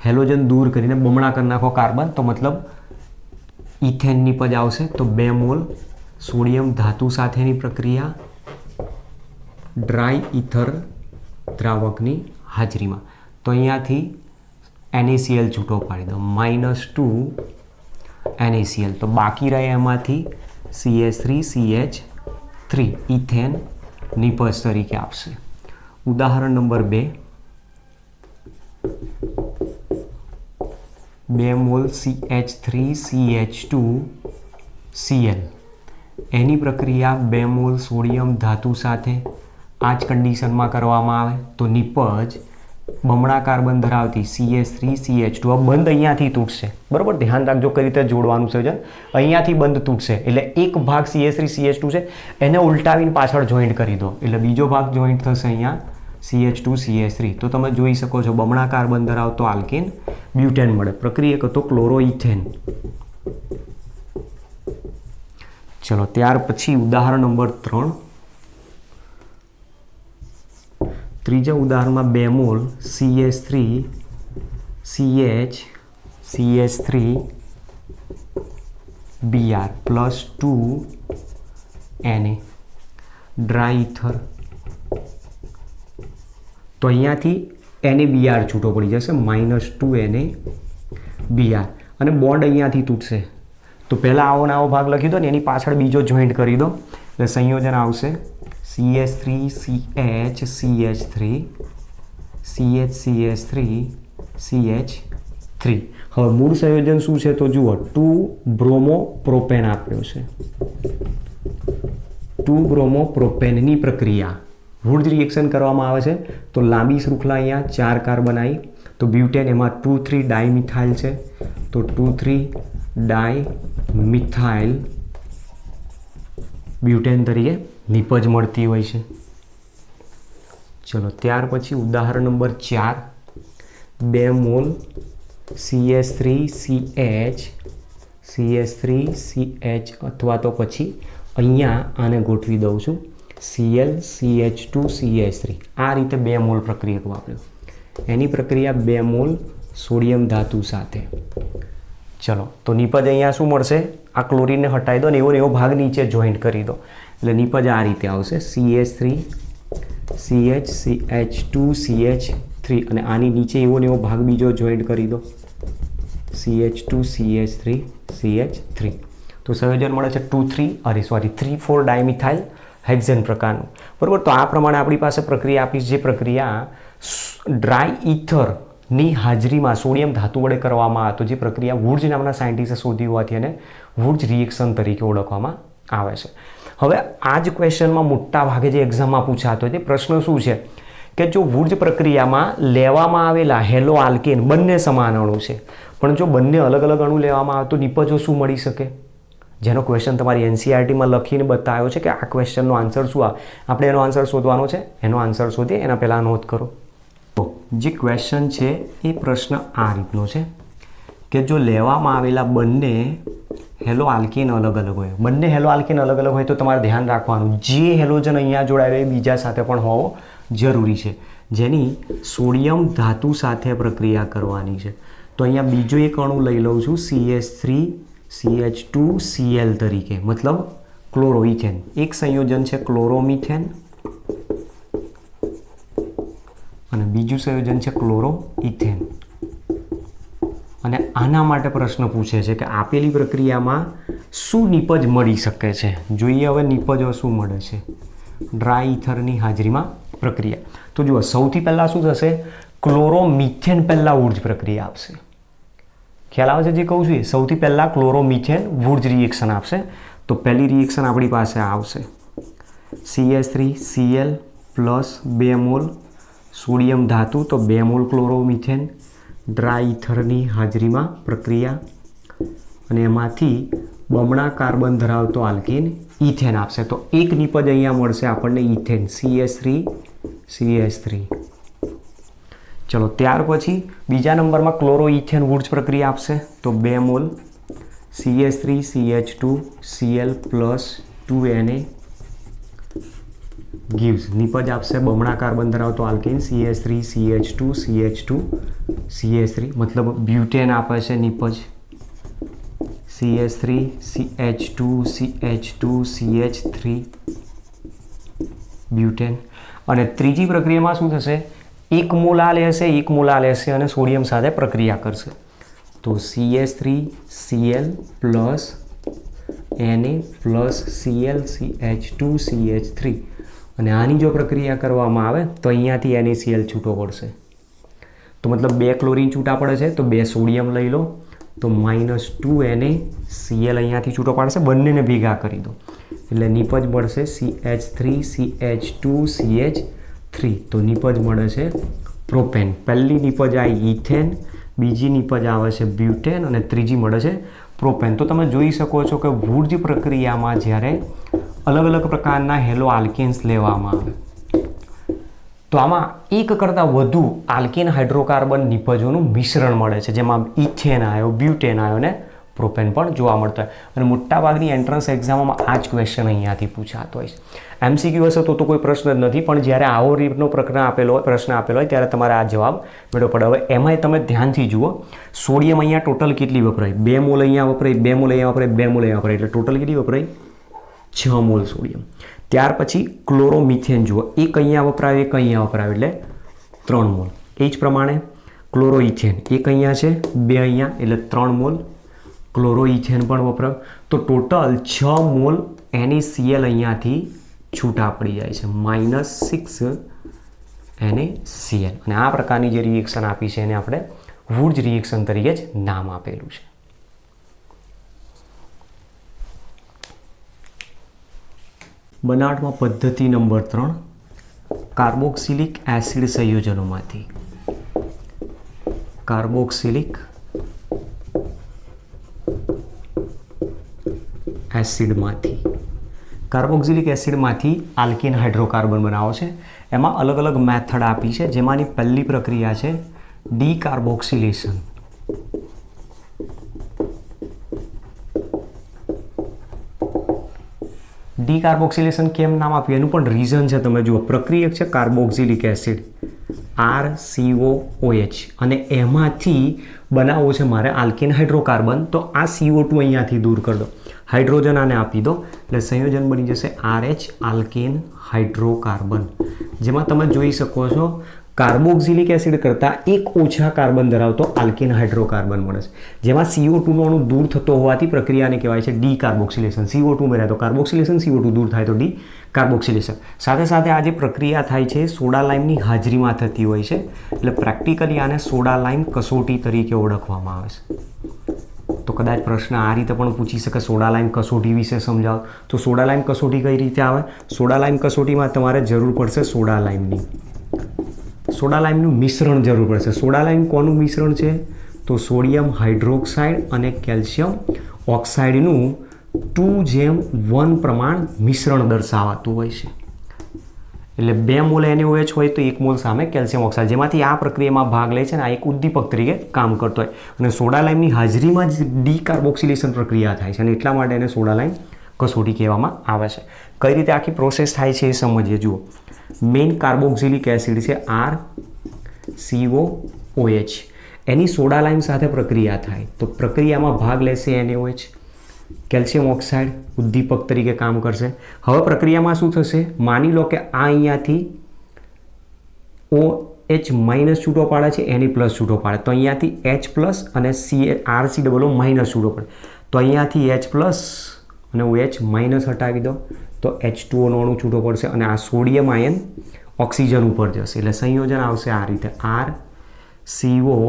હેલોજન દૂર કરીને બમણા કરી નાખો કાર્બન, તો મતલબ ઇથેન નિપજ આવશે. તો 2 મોલ સોડિયમ ધાતુ સાથેની પ્રક્રિયા ડ્રાય ઇથર દ્રાવકની હાજરીમાં. તો અહીંયાથી NaCl છૂટો પાડી દો, -2 NaCl. તો બાકી રહે એમાંથી CH3CH3 ઇથેન નિપજ તરીકે આપશે. ઉદાહરણ નંબર 2, 2 મોલ CH3CH2Cl એની પ્રક્રિયા 2 મોલ સોડિયમ ધાતુ સાથે આ જ કન્ડિશનમાં કરવામાં આવે તો નિપજ બમણા કાર્બન ધરાવતી CH3CH2 બંધ અહીંયાથી તૂટશે. બરાબર, ધ્યાન રાખજો કઈ રીતે જોડવાનું છે. અહીંયાથી બંધ તૂટશે એટલે એક ભાગ CH3CH2 છે એને ઉલટાવીને પાછળ જોઈન્ટ કરી દો એટલે બીજો ભાગ જોઈન્ટ થશે અહીંયા CH2CH3. તો તમે જોઈ શકો છો બમણા કાર્બન ધરાવતો આલ્કેન બ્યુટેન મળે. પ્રક્રિયક હતો ક્લોરોઇથેન. ચલો ત્યાર પછી ઉદાહરણ નંબર 3, ત્રીજા ઉદાહરણમાં 2 mall CH3Br + 2Na dry ether. તો અહીંયાથી NaBr છૂટો પડી જશે, -2 NaBr અને બોન્ડ અહીંયાથી તૂટશે. તો પહેલાં આવો ને આવો ભાગ લખી દો ને એની પાછળ બીજો જોઈન્ટ કરી દો એટલે સંયોજન આવશે CH3CH3 CH3 હવે મૂળ સંયોજન શું છે તો જુઓ 2-બ્રોમોપ્રોપેન આપ્યો છે. 2-બ્રોમોપ્રોપેનની પ્રક્રિયા વુર્જ રિએક્શન કરવામાં આવે છે તો લાંબી શૃંખલા અહીંયા 4 કાર્બન આવી તો બ્યુટેન એમાં 2,3 ડાયમિથાઇલ છે તો 2,3 ડાયમિથાઇલ બ્યુટેન તરીકે નિપજ મળતી હોય છે. ચલો ત્યાર પછી ઉદાહરણ નંબર 4, 2 મોલ CH3CH અથવા તો પછી અહીંયા આને ગોઠવી દઉં છું ClCH2CH3. આ રીતે 2 મોલ પ્રક્રિયક વાપર્યો. એની પ્રક્રિયા 2 મોલ સોડિયમ ધાતુ સાથે. ચલો તો નિપજ અહીંયા શું મળશે? આ ક્લોરીનને હટાવી દો ને એવો ભાગ નીચે જોઈન્ટ કરી દો એટલે નિપજ આ રીતે આવશે CH3CH2CH3 અને આની નીચે એવો ભાગ બીજો જોઈન્ટ કરી દો CH2CH3CH3. તો સંયોજન મળે છે 3,4 ડાયમિથાઇલ હેક્ઝેન પ્રકારનું. બરાબર, તો આ પ્રમાણે આપણી પાસે પ્રક્રિયા આપી જે પ્રક્રિયા ડ્રાય ઇથરની હાજરીમાં સોડિયમ ધાતુ વડે કરવામાં આવે તો જે પ્રક્રિયા વુર્જ નામના સાયન્ટિસ્ટે શોધી હોવાથી એને વુર્જ રિએક્શન તરીકે ઓળખવામાં આવે છે. હવે આ જ ક્વેશ્ચનમાં મોટા ભાગે જે એક્ઝામમાં પૂછાતો હોય તે પ્રશ્ન શું છે કે જો વુર્જ પ્રક્રિયામાં લેવામાં આવેલા હેલો આલ્કેન બંને સમાન અણુ છે પણ જો બંને અલગ અલગ અણુ લેવામાં આવે તો નિપજો શું મળી શકે? જેનો ક્વેશ્ચન તમારી NCERTમાં લખીને બતાવ્યો છે કે આ ક્વેશ્ચનનો આન્સર શું આવે. આપણે એનો આન્સર શોધવાનો છે. એનો આન્સર શોધીએ એના પહેલાં નોંધ કરો. તો જે ક્વેશ્ચન છે એ પ્રશ્ન આ રીતનો છે કે જો લેવામાં આવેલા બંને હેલો આલ્કેન અલગ અલગ હોય, બંને હેલો આલ્કેન અલગ અલગ હોય તો તમારે ધ્યાન રાખવાનું જે હેલોજન અહીંયા જોડાયેલો એ બીજા સાથે પણ હોવો જરૂરી છે, જેની સોડિયમ ધાતુ સાથે પ્રક્રિયા કરવાની છે. તો અહીંયા બીજો એક અણુ લઈ લઉં છું CH3CH2Cl તરીકે, મતલબ ક્લોરોઇથેન. એક સંયોજન છે ક્લોરોમિથેન અને બીજું સંયોજન છે ક્લોરોઇથેન. અને આના માટે પ્રશ્ન પૂછે છે કે આપેલી પ્રક્રિયામાં શું નિપજ મળી શકે છે. જોઈએ હવે નિપજો શું મળે છે ડ્રાય ઇથરની હાજરીમાં પ્રક્રિયા. તો જુઓ સૌથી પહેલાં શું થશે, ક્લોરોમિથેન પહેલાં ઊર્જ પ્રક્રિયા આપશે. ખ્યાલ આવે છે જે કહું છું એ? સૌથી પહેલાં ક્લોરોમિથેન ઊર્જ રિએક્શન આપશે. તો પહેલી રિએક્શન આપણી પાસે આવશે CH3Cl પ્લસ 2 મોલ સોડિયમ ધાતુ, તો 2 મોલ ક્લોરોમિથેન ડ્રાય ઇથરની હાજરીમાં પ્રક્રિયા, અને એમાંથી બમણા કાર્બન ધરાવતો આલ્કીન ઇથેન આપશે. તો એક નિપજ અહીંયા મળશે આપણને ઇથેન CH3CH3. ચલો ત્યાર પછી બીજા નંબરમાં ક્લોરોઇથેન ઊર્જ પ્રક્રિયા આપશે. તો 2 mall CH3CH2Cl plus 2Na gives નિપજ આપશે બમણા કાર્બન ધરાવતો આલ્કીન CH3CH2CH2CH3, મતલબ બ્યુટેન આપે છે નિપજ CH3CH2CH2CH3 બ્યુટેન. અને ત્રીજી પ્રક્રિયામાં શું થશે, 1 મોલ આ લેશે 1 મોલ આ લેશે અને સોડિયમ સાથે પ્રક્રિયા કરશે. તો CH3Cl plus Na plus ClCH2CH3, અને આની જો પ્રક્રિયા કરવામાં આવે તો અહીંયાથી NaCl છૂટો પડશે. તો મતલબ 2 ક્લોરીન છૂટા પડે છે, તો 2 સોડિયમ લઈ લો તો -2NaCl અહીંયાથી છૂટો પાડશે. બંનેને ભેગા કરી દો એટલે નિપજ મળશે CH3CH2CH3. તો નિપજ મળે છે પ્રોપેન. પહેલી નિપજ આવી ઇથેન, બીજી નિપજ આવે છે બ્યુટેન, અને ત્રીજી મળે છે પ્રોપેન. તો તમે જોઈ શકો છો કે ઊર્જ પ્રક્રિયામાં જ્યારે અલગ અલગ પ્રકારના હેલો આલ્કેન્સ લેવામાં આવે તો આમાં એક કરતાં વધુ આલ્કેન હાઇડ્રોકાર્બન નિપજોનું મિશ્રણ મળે છે, જેમાં ઇથેન આવ્યો, બ્યુટેન આવ્યો ને પ્રોપેન પણ જોવા મળતો હોય. અને મોટાભાગની એન્ટ્રન્સ એક્ઝામોમાં આ જ ક્વેશ્ચન અહીંયાથી પૂછાતો હોય છે. MCQ હશે તો કોઈ પ્રશ્ન જ નથી, પણ જ્યારે આવો રીતનો પ્રશ્ન આપેલો હોય ત્યારે તમારે આ જવાબ મેળવવો પડે. હવે એમાંય તમે ધ્યાનથી જુઓ, સોડિયમ અહીંયા ટોટલ કેટલી વપરાય, 2 મોલ અહીંયા વપરાય, 2 મોલ અહીંયા વપરાય, 2 મોલ અહીંયા વપરાય, એટલે ટોટલ કેટલી વપરાય 6 મોલ સોડિયમ. ત્યાર પછી ક્લોરોમિથેન જુઓ, એક અહીંયા વપરાય એક અહીંયા વપરાય એટલે 3 મોલ. એ જ પ્રમાણે ક્લોરોઇથેન એક અહીંયા છે 2 અહીંયા એટલે 3 મોલ ક્લોરોઇથેન પણ વપરાય. તો ટોટલ 6 મોલ NaCl અહીંયાથી છૂટા પડી જાય છે, -6 NaCl. અને આ પ્રકારની જે રિએક્શન આપી છે એને આપણે વુર્જ રિએક્શન તરીકે જ નામ આપેલું છે. બનાવટમાં પદ્ધતિ નંબર 3, કાર્બોક્સિલિક એસિડ સંયોજનોમાંથી કાર્બોક્સિલિક એસિડમાંથી આલ્કેન હાઇડ્રોકાર્બન બનાવો છે. એમાં અલગ અલગ મેથડ આપી છે, જેમાંની પહેલી પ્રક્રિયા છે ડીકાર્બોક્સિલેશન. ડીકાર્બોક્સિલેશન કેમ નામ આપ્યું એનું પણ રીઝન છે. તમે જુઓ, પ્રક્રિયક છે કાર્બોક્સિલિક એસિડ RCOOH, અને એમાંથી બનાવવો છે મારે આલ્કેન હાઇડ્રોકાર્બન. તો આ CO2 અહીંયાથી દૂર કરી દો, હાઇડ્રોજન આને આપી દો એટલે સંયોજન બની જશે RH આલ્કેન હાઇડ્રોકાર્બન. જેમાં તમે જોઈ શકો છો કાર્બોક્સિલિક એસિડ કરતાં 1 ઓછા કાર્બન ધરાવતો આલ્કેન હાઇડ્રોકાર્બન મળે છે, જેમાં CO2 નો અણુ દૂર થતો હોવાથી પ્રક્રિયાને કહેવાય છે ડીકાર્બોક્સિલેશન. CO2 મળે તો કાર્બોક્સિલેશન, CO2 દૂર થાય તો ડીકાર્બોક્સિલેશન. સાથે સાથે આ જે પ્રક્રિયા થાય છે સોડા લાઇમની હાજરીમાં થતી હોય છે, એટલે પ્રેક્ટિકલી આને સોડા લાઇમ કસોટી તરીકે ઓળખવામાં આવે છે. તો કદાચ પ્રશ્ન આ રીતે પણ પૂછી શકે, સોડા લાઇમ કસોટી વિશે સમજાવો. તો સોડા લાઇમ કસોટી કઈ રીતે આવે? સોડા લાઇમ કસોટીમાં તમારે જરૂર પડશે સોડા લાઇમની. સોડા લાઇમનું મિશ્રણ જરૂર પડશે. સોડા લાઇમ કોનું મિશ્રણ છે? તો સોડિયમ હાઇડ્રોક્સાઇડ અને કેલ્શિયમ ઓક્સાઇડનું 2:1 પ્રમાણ મિશ્રણ દર્શાવાતું હોય છે. એટલે 2 મોલ NaOH હોય તો 1 મોલ સામે કેલ્શિયમ ઓક્સાઇડ, જેમાંથી આ પ્રક્રિયામાં ભાગ લે છે અને આ એક ઉદ્દીપક તરીકે કામ કરતો હોય. અને સોડા લાઇમની હાજરીમાં જ ડીકાર્બોક્સિલેશન પ્રક્રિયા થાય છે, અને એટલા માટે એને સોડા લાઇમ કસોટી કહેવામાં આવે છે. કઈ રીતે આખી પ્રોસેસ થાય છે એ સમજીએ. જુઓ, મેઇન કાર્બોક્સિલિક એસિડ છે RCOOH, એની સોડા લાઇમ સાથે પ્રક્રિયા થાય તો પ્રક્રિયામાં ભાગ લેશે NaOH, કેલ્શિયમ ઓક્સાઇડ ઉદ્દીપક તરીકે કામ કરશે. હવે પ્રક્રિયામાં શું થશે? માની લો કે આ અહીંયાથી એચ માઇનસ છૂટો પાડે છે, એને પ્લસ છૂટો પાડે. તો અહીંયાથી એચ પ્લસ અને RC ડબલ માઇનસ છૂટો પડે. તો અહીંયાથી એચ પ્લસ અને હું એચ માઇનસ હટાવી દો તો H2O નો અણુ છૂટો પડશે અને આ સોડિયમ આયન ઓક્સિજન ઉપર જશે. એટલે સંયોજન આવશે આ રીતે RCOONA.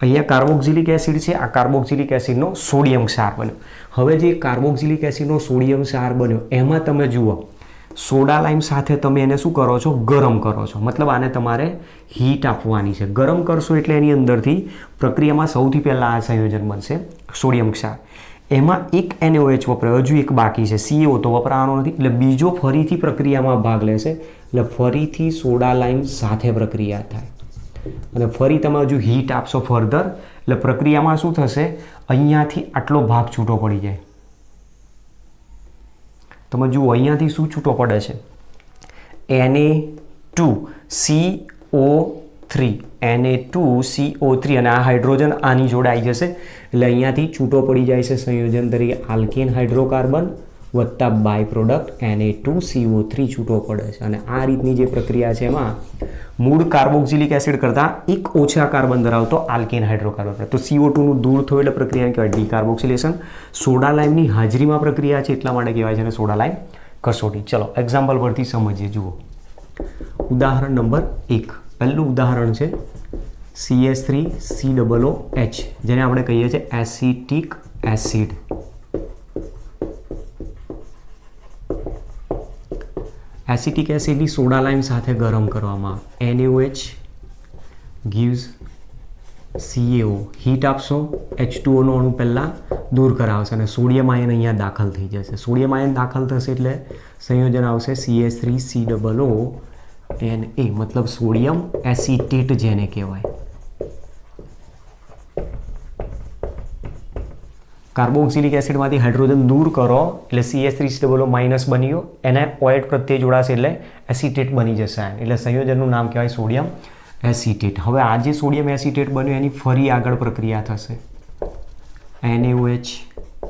અહીંયા કાર્બોક્સિલિક એસિડ છે, આ કાર્બોક્સિલિક એસિડનો સોડિયમ ક્ષાર બન્યો. હવે જે કાર્બોક્સિલિક એસિડનો સોડિયમ ક્ષાર બન્યો એમાં તમે જુઓ સોડા લાઇમ સાથે તમે એને શું કરો છો? ગરમ કરો છો. મતલબ આને તમારે હીટ આપવાની છે. ગરમ કરશો એટલે એની અંદરથી પ્રક્રિયામાં સૌથી પહેલાં આ સંયોજન બનશે સોડિયમ ક્ષાર. એમાં એક NaOH વપરાય, હજુ એક બાકી છે, CO તો વપરાવાનો નથી. એટલે બીજો ફરીથી પ્રક્રિયામાં ભાગ લેશે. એટલે ફરીથી સોડા લાઇમ સાથે પ્રક્રિયા થાય અને ફરી તમે હજુ હીટ આપશો ફર્ધર. એટલે પ્રક્રિયામાં શું થશે? અહીંયાથી આટલો ભાગ છૂટો પડી જાય. તમે જુઓ અહીંયાથી શું છૂટો પડે છે? Na2CO3 અને આ હાઇડ્રોજન આની જોડે આવી જશે. એટલે અહીંયાથી છૂટો પડી જાય છે સંયોજન તરીકે આલ્કેન હાઇડ્રોકાર્બન વત્તા બાય પ્રોડક્ટ Na2CO3 છૂટો પડે છે. અને આ રીતની જે પ્રક્રિયા છે એમાં મૂળ કાર્બોક્સિલિક એસિડ કરતાં એક ઓછા કાર્બન ધરાવતો આલ્કેન હાઇડ્રોકાર્બન. તો CO2નું દૂર થયું એટલે પ્રક્રિયાને કહેવાય ડીકાર્બોક્સિલેશન. સોડા લાઇમની હાજરીમાં પ્રક્રિયા છે એટલા માટે કહેવાય છે અને સોડા લાઇમ કસોટી. ચલો એક્ઝામ્પલ પરથી સમજીએ. જુઓ ઉદાહરણ નંબર 1. પહેલું ઉદાહરણ છે CH3COOH જેને આપણે કહીએ છીએ એસિટિક એસિડ. એસિટિક એસિડની સોડા લાઇમ સાથે ગરમ કરવામાં આવે. NaOH gives CaO. હીટ આપશો, H2O નો અણુ પહેલાં દૂર કરાવશે અને સોડિયમ આયન અહીંયા દાખલ થઈ જશે. સોડિયમ આયન દાખલ થશે એટલે સંયોજન આવશે CH3COONA. મતલબ સોડિયમ એસિટેટ જેને કહેવાય. કાર્બોક્સિલિક એસિડમાંથી હાઇડ્રોજન દૂર કરો એટલે CH3COO માઇનસ બની ગયો. એને OH પ્રત્યે જોડાશે એટલે એસિટેટ બની જશે. એટલે સંયોજનનું નામ કહેવાય સોડિયમ એસિટેટ. હવે આ જે સોડિયમ એસિટેટ બન્યું એની ફરી આગળ પ્રક્રિયા થશે. NaOH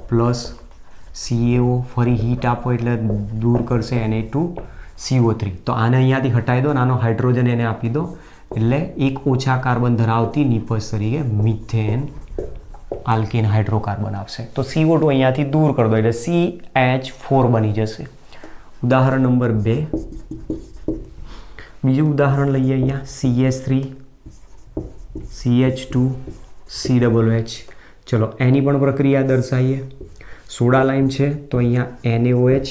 પ્લસ CaO ફરી હીટ આપો એટલે દૂર કરશે Na2CO3. તો આને અહીંયાથી હટાવી દો અને આનો હાઇડ્રોજન એને આપી દો એટલે એક ઓછા કાર્બન ધરાવતી નિપજ તરીકે મિથેન આલ્કેન હાઇડ્રોકાર્બન આપશે. તો CO2 અહીંયાથી દૂર કરી દો એટલે CH4 બની જશે. ઉદાહરણ નંબર 2. બીજું ઉદાહરણ લઈએ અહીંયા CH3CH2COOH. ચલો એની પણ પ્રક્રિયા દર્શાવીએ. સોડા લાઇમ છે તો અહીંયા NaOH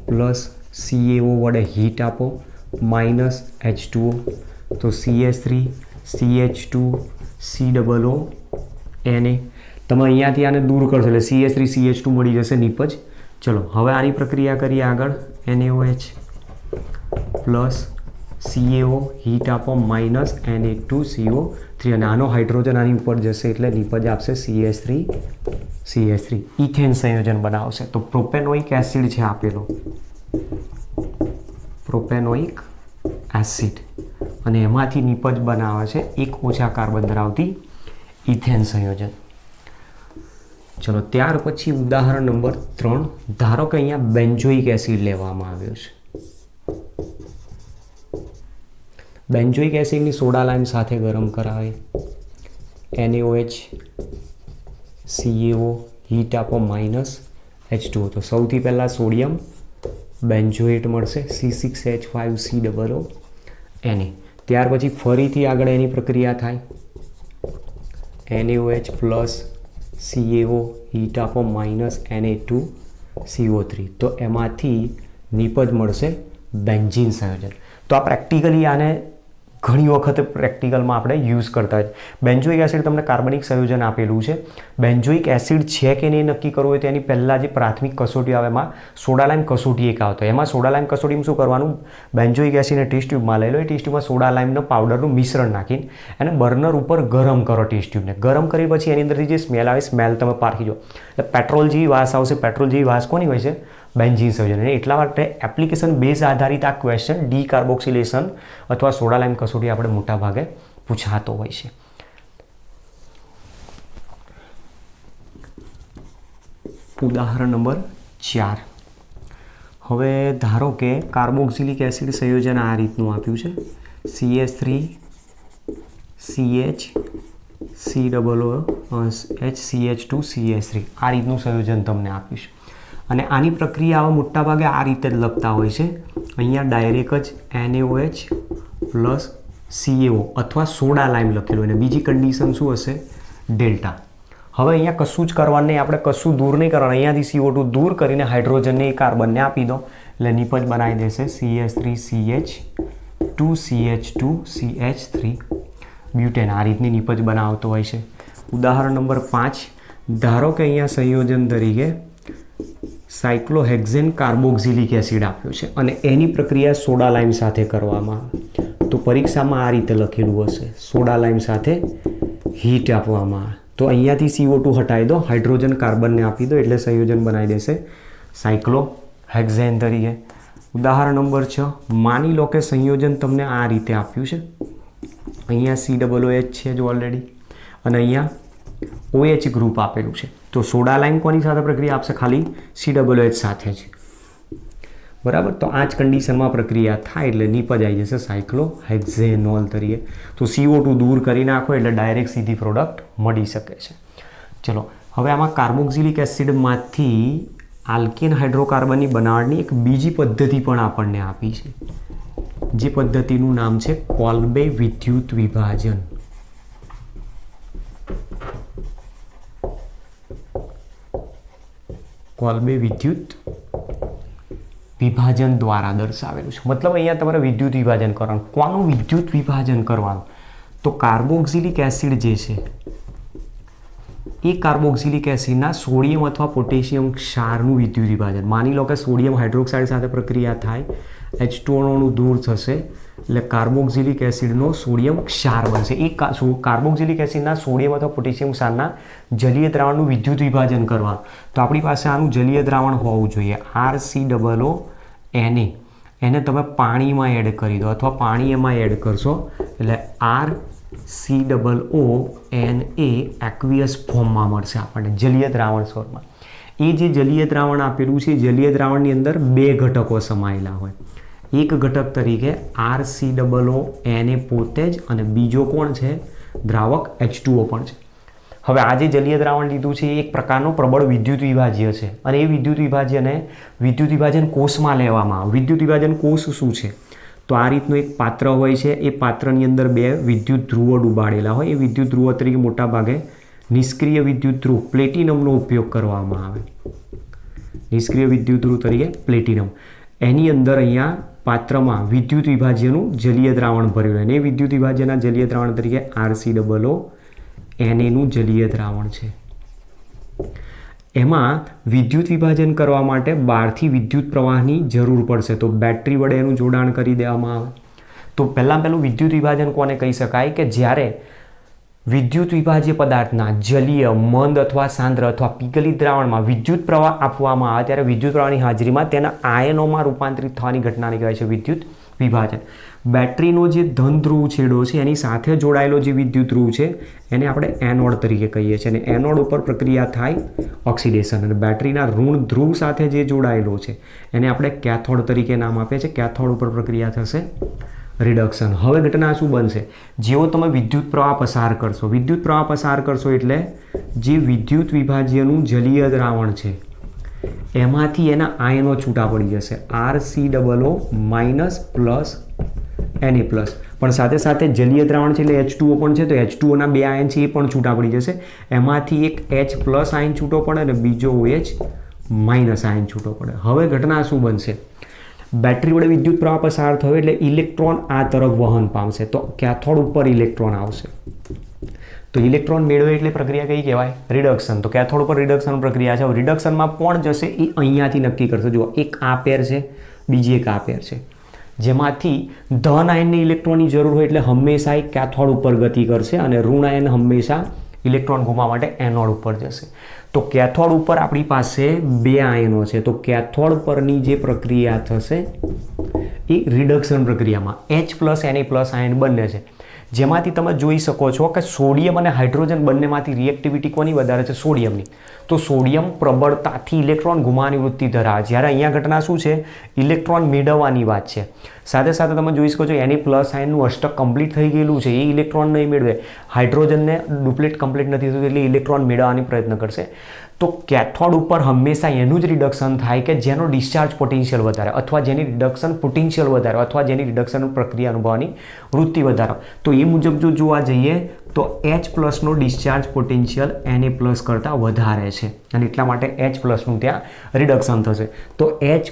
પ્લસ CaO વડે હીટ આપો માઇનસ H2O. તો CH3CH2COONA. તમે અહીંયાથી આને દૂર કરશો એટલે CH3CH2 મળી જશે નિપજ. ચલો હવે આની પ્રક્રિયા કરીએ આગળ. NaOH પ્લસ CaO હીટ આપો માઇનસ Na2CO3 અને આનો હાઇડ્રોજન આની ઉપર જશે એટલે નિપજ આપશે CH3. ઇથેન સંયોજન બનાવશે. તો પ્રોપેનોઇક એસિડ છે આપેલો, પ્રોપેનોઇક એસિડ અને એમાંથી નિપજ બનાવે છે એક ઓછા કાર્બન ધરાવતી ઇથેન સંયોજન. ચલો ત્યાર પછી ઉદાહરણ નંબર 3. ધારો કે અહીંયા બેન્ઝોઇક એસિડ લેવામાં આવ્યો છે. બેન્ઝોઇક એસિડની સોડા લાઇમ સાથે ગરમ કરાવે. NaOH CaO હીટ આપો માઇનસ H2O. તો સૌથી પહેલાં સોડિયમ બેન્ઝોએટ મળશે C6H5COO. ત્યાર પછી ફરીથી આગળ એની પ્રક્રિયા થાય. NaOH પ્લસ CaO હીટ આપો માઇનસ Na2CO3. તો એમાંથી નિપજ મળશે બેન્ઝીન સંયોજન. તો આ પ્રેક્ટિકલી આને ઘણી વખત પ્રેક્ટિકલમાં આપણે યુઝ કરતા હોય. બેન્ઝોઇક એસિડ તમને કાર્બનિક સંયોજન આપેલું છે. બેન્ઝોઇક એસિડ છે કે નહીં નક્કી કરવું હોય તો એની પહેલાં જે પ્રાથમિક કસોટી આવે એમાં સોડા લાઇમ કસોટી એક આવતો. એમાં સોડા લાઇમ કસોટીમાં શું કરવાનું? બેન્ઝોઇક એસિડને ટેસ્ટ ટ્યુબમાં લઈ લો. એ ટેસ્ટ ટ્યુબમાં સોડા લાઇમનો પાવડરનું મિશ્રણ નાખીને અને બર્નર ઉપર ગરમ કરો ટેસ્ટ ટ્યુબને. ગરમ કરી પછી એની અંદરથી જે સ્મેલ આવે સ્મેલ તમે પારખી જો. એટલે પેટ્રોલ જેવી વાસ આવશે. પેટ્રોલ જેવી વાસ કોની હોય છે? બેન્ઝીન સંયોજન. એટલા માટે એપ્લિકેશન બેઝ આધારિત આ ક્વેશ્ચન ડીકાર્બોક્સિલેશન અથવા સોડા લાઇમ કસોટી આપણે મોટા ભાગે પૂછાતો હોય છે. ઉદાહરણ નંબર 4. હવે ધારો કે કાર્બોક્સિલિક એસિડ સંયોજન આ રીતનું આપ્યું છે CH3 CH COOH CH2 આ રીતનું સંયોજન તમને આપ્યું છે અને આની પ્રક્રિયાઓ મોટાભાગે આ રીતે જ લખતા હોય છે. અહીંયા ડાયરેક્ટ જ NaOH પ્લસ CaO અથવા સોડા લાઈમ લખેલું અને બીજી કન્ડિશન શું હશે ડેલ્ટા. હવે અહીંયા કશું જ કરવાનું નહીં, આપણે કશું દૂર નહીં કરવાનું. અહીંયાથી CO2 દૂર કરીને હાઇડ્રોજનને કાર્બનને આપી દો એટલે નિપજ બનાવી દેશે CH3CH2 CH2 CH3 બ્યુટેન. આ રીતની નિપજ બનાવતો હોય છે. ઉદાહરણ નંબર 5, ધારો કે અહીંયા સંયોજન તરીકે સાયક્લોહેક્ઝેન કાર્બોક્સિલિક એસિડ આપ્યો છે અને એની પ્રક્રિયા સોડા લાઈમ સાથે કરવામાં આવે તો પરીક્ષામાં આ રીતે લખેલું હશે સોડા લાઈમ સાથે હીટ આપવામાં આવે તો અહીંયાથી CO2 હટાવી દો, હાઇડ્રોજન કાર્બનને આપી દો એટલે સંયોજન બનાવી દેશે સાયક્લોહેક્ઝેન તરીકે. ઉદાહરણ નંબર 6, માની લો કે સંયોજન તમને આ રીતે આપ્યું છે. અહીંયા COOH છે જ ઓલરેડી અને અહીંયા OH ગ્રુપ આપેલું છે તો સોડા લાઈમ કોની સાથે પ્રક્રિયા આપશે? ખાલી COOH સાથે જ. બરાબર, તો આ જ કન્ડિશનમાં પ્રક્રિયા થાય એટલે નિપજ આવી જશે સાયક્લોહેક્ઝેનોલ તરીકે. તો CO2 દૂર કરી નાખો એટલે ડાયરેક્ટ સીધી પ્રોડક્ટ મળી શકે છે. ચલો હવે આમાં કાર્બોક્સિલિક એસિડમાંથી આલ્કેન હાઇડ્રોકાર્બનની બનાવટની એક બીજી પદ્ધતિ પણ આપણને આપી છે, જે પદ્ધતિનું નામ છે કોલ્બે વિદ્યુત વિભાજન. કોલ્બે વિદ્યુત વિભાજન દ્વારા દર્શાવેલું છે. મતલબ અહીંયા તમારે વિદ્યુત વિભાજન કરવાનું. કોનું વિદ્યુત વિભાજન કરવાનું? તો કાર્બોક્સિલિક એસિડ જે છે એ કાર્બોક્સિલિક એસિડના સોડિયમ અથવા પોટેશિયમ ક્ષારનું વિદ્યુત વિભાજન. માની લો કે સોડિયમ હાઇડ્રોક્સાઇડ સાથે પ્રક્રિયા થાય, H2O અણુ દૂર થશે એટલે કાર્બોક્સિલિક એસિડનો સોડિયમ ક્ષાર બનશે. એ કાર્બોક્સિલિક એસિડના સોડિયમ અથવા પોટેશિયમ ક્ષારના જલીય દ્રાવણનું વિદ્યુત વિભાજન કરવાનું. તો આપણી પાસે આનું જલીય દ્રાવણ હોવું જોઈએ RCOO Na. એને તમે પાણીમાં એડ કરી દો અથવા પાણી એમાં એડ કરશો એટલે RCOO Na એક્વિયસ ફોર્મમાં મળશે આપણને જલીય દ્રાવણ સ્વરૂપમાં. એ જે જલીય દ્રાવણ આપેલું છે જલીય દ્રાવણની અંદર બે ઘટકો સમાયેલા હોય. એક ઘટક તરીકે RCOO Na પોતે જ અને બીજો કોણ છે? દ્રાવક H2O પણ છે. હવે આ જે જલીય દ્રાવણ લીધું છે એ એક પ્રકારનો પ્રબળ વિદ્યુત વિભાજ્ય છે અને એ વિદ્યુત વિભાજ્યને વિદ્યુત વિભાજન કોષમાં લેવામાં આવે. વિદ્યુત વિભાજન કોષ શું છે? તો આ રીતનું એક પાત્ર હોય છે. એ પાત્રની અંદર બે વિદ્યુત ધ્રુવો ડૂબાડેલા હોય. એ વિદ્યુત ધ્રુવો તરીકે મોટા ભાગે નિષ્ક્રિય વિદ્યુત ધ્રુવ પ્લેટિનમનો ઉપયોગ કરવામાં આવે. નિષ્ક્રિય વિદ્યુત ધ્રુવ તરીકે પ્લેટિનમ. એની અંદર અહીંયા પાત્રમાં વિદ્યુત વિભાજ્યનું જલીય દ્રાવણ ભરેલું અને એ વિદ્યુત વિભાજ્યના જલીય દ્રાવણ તરીકે RCOO Naનું જલીય દ્રાવણ છે. એમાં વિદ્યુત વિભાજન કરવા માટે બહારથી વિદ્યુત પ્રવાહની જરૂર પડશે તો બેટરી વડે એનું જોડાણ કરી દેવામાં આવે. તો પહેલું વિદ્યુત વિભાજન કોને કહી શકાય? કે જ્યારે વિદ્યુત વિભાજ્ય પદાર્થના જલીય મંદ અથવા સાંદ્ર અથવા પીગલિત દ્રાવણમાં વિદ્યુત પ્રવાહ આપવામાં આવે ત્યારે વિદ્યુત પ્રવાહની હાજરીમાં તેના આયનોમાં રૂપાંતરિત થવાની ઘટનાને કહેવાય છે વિદ્યુત વિભાજન. બેટરીનો જે ધન ધ્રુવ છેડો છે એની સાથે જોડાયેલો જે વિદ્યુત ધ્રુવ છે એને આપણે એનોડ તરીકે કહીએ છીએ અને એનોડ ઉપર પ્રક્રિયા થાય ઓક્સિડેશન અને બેટરીના ઋણ ધ્રુવ સાથે જે જોડાયેલો છે એને આપણે કેથોડ તરીકે નામ આપીએ છીએ. કેથોડ ઉપર પ્રક્રિયા થશે રિડક્શન. હવે ઘટના શું બનશે? જેવો તમે વિદ્યુત પ્રવાહ પસાર કરશો એટલે જે વિદ્યુત વિભાજ્યનું જલીય દ્રાવણ છે એમાંથી એના આયનો છૂટા પડી જશે RCOO minus plus Na plus. પણ સાથે સાથે જલીય દ્રાવણ છે એટલે H2O પણ છે તો H2Oના બે આયન છે એ પણ છૂટા પડી જશે. એમાંથી એક H પ્લસ આયન છૂટો પડે અને બીજો OH માઇનસ આયન છૂટો પડે. હવે ઘટના શું બનશે? બેટરી વડે વિદ્યુત પ્રવાહ પસાર થયો એટલે ઇલેક્ટ્રોન આ તરફ વહન પામશે તો કેથોડ ઉપર ઇલેક્ટ્રોન આવશે. તો ઇલેક્ટ્રોન મેળવે એટલે પ્રક્રિયા કઈ કહેવાય? રિડક્શન. તો કેથોડ ઉપર રિડક્શન પ્રક્રિયા છે. રિડક્શનમાં કોણ જશે એ અહીંયાથી નક્કી કરશે. જુઓ, એક આ પેર છે, બીજી એક આ પેર છે. જેમાંથી ધન આયનને ઇલેક્ટ્રોનની જરૂર હોય એટલે હંમેશા એ કેથોડ ઉપર ગતિ કરશે અને ઋણ આયન હંમેશા ઇલેક્ટ્રોન ગુમાવવા માટે એનોડ ઉપર જશે. તો કેથોડ ઉપર આપણી પાસે બે આયનો છે તો કેથોડ પરની જે પ્રક્રિયા થશે એ રિડક્શન પ્રક્રિયામાં H plus Na plus ion બંને છે. જેમાંથી તમે જોઈ શકો છો કે સોડિયમ અને હાઇડ્રોજન બંનેમાંથી રિએક્ટિવિટી કોની વધારે છે? સોડિયમની. તો સોડિયમ પ્રબળતાથી ઇલેક્ટ્રોન ગુમાવવાની વૃત્તિ ધરાવે, જ્યારે અહીંયા ઘટના શું છે? ઇલેક્ટ્રોન મેળવવાની વાત છે. સાથે સાથે તમે જોઈ શકો છો એની પ્લસ આયનનું અષ્ટક કમ્પ્લીટ થઈ ગયેલું છે, એ ઇલેક્ટ્રોન નહીં મેળવે. હાઇડ્રોજનને ડુપ્લેટ કમ્પ્લીટ નથી થતું એટલે ઇલેક્ટ્રોન મેળવવાની પ્રયત્ન કરશે. તો કેથોડ ઉપર હંમેશા એનું જ રિડક્શન થાય કે જેનો ડિસ્ચાર્જ પોટેન્શિયલ વધારે, અથવા જેની રિડક્શન પોટેન્શિયલ વધારે, અથવા જેની રિડક્શન પ્રક્રિયા અનુભવવાની વૃત્તિ વધારે. તો એ મુજબ જો જોવા જઈએ તો H+ નો ડિસ્ચાર્જ પોટેન્શિયલ Na+ કરતાં વધારે છે અને એટલા માટે H+ નું ત્યાં રિડક્શન થશે. તો H+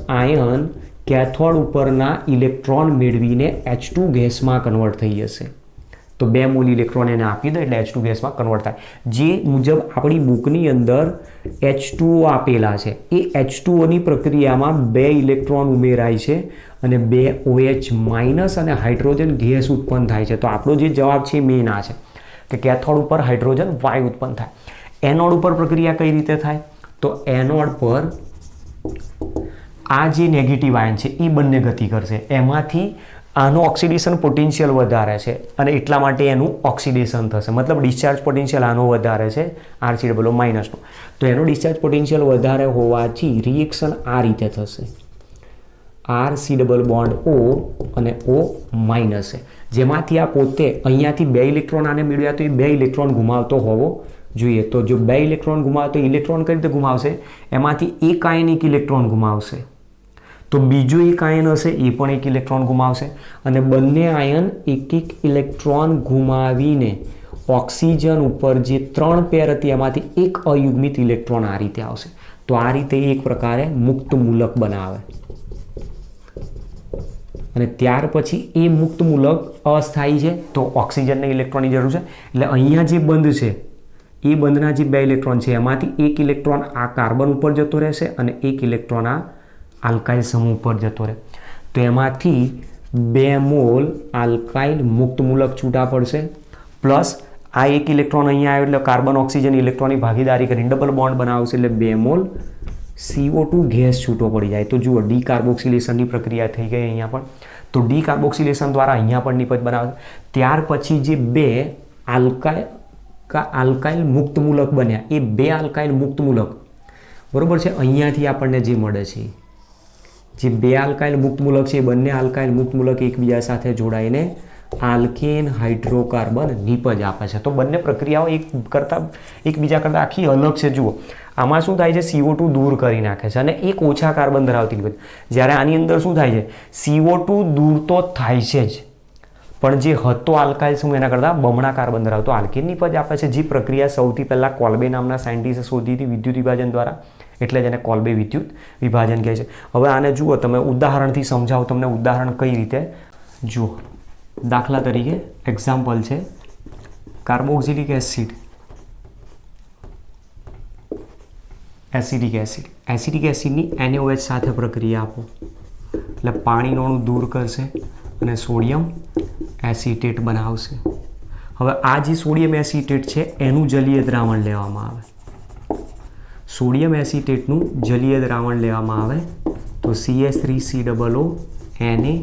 આયન કેથોડ ઉપરના ઇલેક્ટ્રોન મેળવીને H2 ગેસમાં કન્વર્ટ થઈ જશે. તો 2 મોલ ઇલેક્ટ્રોન એને આપી દો એટલે H2 ગેસમાં કન્વર્ટ થાય. જે મુજબ આપણી બુકની અંદર H2O આપેલા છે એ H2Oની પ્રક્રિયામાં 2 ઇલેક્ટ્રોન ઉમેરાય છે અને 2 OH- અને હાઇડ્રોજન ગેસ ઉત્પન્ન થાય છે. તો આપણો જે જવાબ છે મેઇન આ છે કે કેથોડ ઉપર હાઇડ્રોજન વાયુ ઉત્પન્ન થાય. એનોડ ઉપર પ્રક્રિયા કઈ રીતે થાય? તો એનોડ પર આ જે નેગેટિવ આયન છે એ બંને ગતિ કરશે. એમાંથી આનો ઓક્સિડેશન પોટેન્શિયલ વધારે છે અને એટલા માટે એનું ઓક્સિડેશન થશે. મતલબ ડિસ્ચાર્જ પોટેન્શિયલ આનો વધારે છે RCOO-નું. તો એનો ડિસ્ચાર્જ પોટેન્શિયલ વધારે હોવાથી રિએક્શન આ રીતે થશે. RC≡O અને O- છે. જેમાંથી આ પોતે અહીંયાથી 2 ઇલેક્ટ્રોન આને મેળવ્યા તો એ 2 ઇલેક્ટ્રોન ગુમાવતો હોવો જોઈએ. તો જો 2 ઇલેક્ટ્રોન ગુમાવતો ઇલેક્ટ્રોન કઈ રીતે ગુમાવશે? એમાંથી એક આયન 1 ઇલેક્ટ્રોન ગુમાવશે. તો બીજો એક આયન હશે એ પણ 1 ઇલેક્ટ્રોન ગુમાવશે અને બંને આયન 1 ઇલેક્ટ્રોન ગુમાવીને ઓક્સિજન ઉપર જે 3 પેર હતી એમાંથી એક અયુગ્મિત ઇલેક્ટ્રોન આ રીતે આવશે. તો આ રીતે એક પ્રકારે મુક્ત મૂલક બનાવે અને ત્યાર પછી એ મુક્ત મૂલક અસ્થાયી છે તો ઓક્સિજનને ઇલેક્ટ્રોનની જરૂર છે. એટલે અહીંયા જે બંધ છે એ બંધના જે 2 ઇલેક્ટ્રોન છે એમાંથી 1 ઇલેક્ટ્રોન આ કાર્બન ઉપર જતો રહેશે અને 1 ઇલેક્ટ્રોન આ આલ્કાઇલ સમૂહ પર જતો રહે. તો એમાંથી 2 મોલ આલ્કાઇલ મુક્ત મૂલક છૂટા પડશે પ્લસ આ 1 ઇલેક્ટ્રોન અહીંયા આવ્યો એટલે કાર્બન ઓક્સિજન ઇલેક્ટ્રોનની ભાગીદારી કરીને ડબલ બોન્ડ બનાવશે એટલે 2 મોલ CO2 ગેસ છૂટો પડી જાય. તો જુઓ ડીકાર્બોક્સિલેશનની પ્રક્રિયા થઈ ગઈ અહીંયા પણ. તો ડીકાર્બોક્સિલેશન દ્વારા અહીંયા પણ નિપજ બનાવશે. ત્યાર પછી જે 2 આલ્કાઇલ મુક્ત મૂલક બન્યા એ 2 આલ્કાઇલ મુક્ત મૂલક બરોબર છે. અહીંયાથી આપણને જે મળે છે જે 2 આલ્કાઇલ મુક્ત મૂલક છે એ બંને આલ્કાઇલ મુક્ત મૂલક એકબીજા સાથે જોડાઈને આલ્કેન હાઇડ્રોકાર્બન નિપજ આપે છે. તો બંને પ્રક્રિયાઓ એકબીજા કરતાં આખી અલગ છે. જુઓ આમાં શું થાય છે? CO2 દૂર કરી નાખે છે અને એક ઓછા કાર્બન ધરાવતી નિપજ. જ્યારે આની અંદર શું થાય છે? CO2 દૂર તો થાય છે જ પણ જે હતો આલ્કાઇલ સમૂહ એના કરતાં બમણા કાર્બન ધરાવતો આલ્કેન નિપજ આપે છે. જે પ્રક્રિયા સૌથી પહેલાં કોલ્બે નામના સાયન્ટિસ્ટે શોધી હતી વિદ્યુત વિભાજન દ્વારા, એટલે જેને કોલ્બે વિદ્યુત વિભાજન કહે છે. હવે આને જુઓ તમે ઉદાહરણથી સમજાવો. તમને ઉદાહરણ કઈ રીતે જુઓ. દાખલા તરીકે એક્ઝામ્પલ છે કાર્બોક્સિલિક એસિડ, એસિડિક એસિડની NaOH સાથે પ્રક્રિયા આપો એટલે પાણીનું અણુ દૂર કરશે અને સોડિયમ એસિટેટ બનાવશે. હવે આ જે સોડિયમ એસિટેટ છે એનું જલીય દ્રાવણ લેવામાં આવે. સોડિયમ એસિટેટનું જલીય દ્રાવણ લેવામાં આવે તો CH3COO Na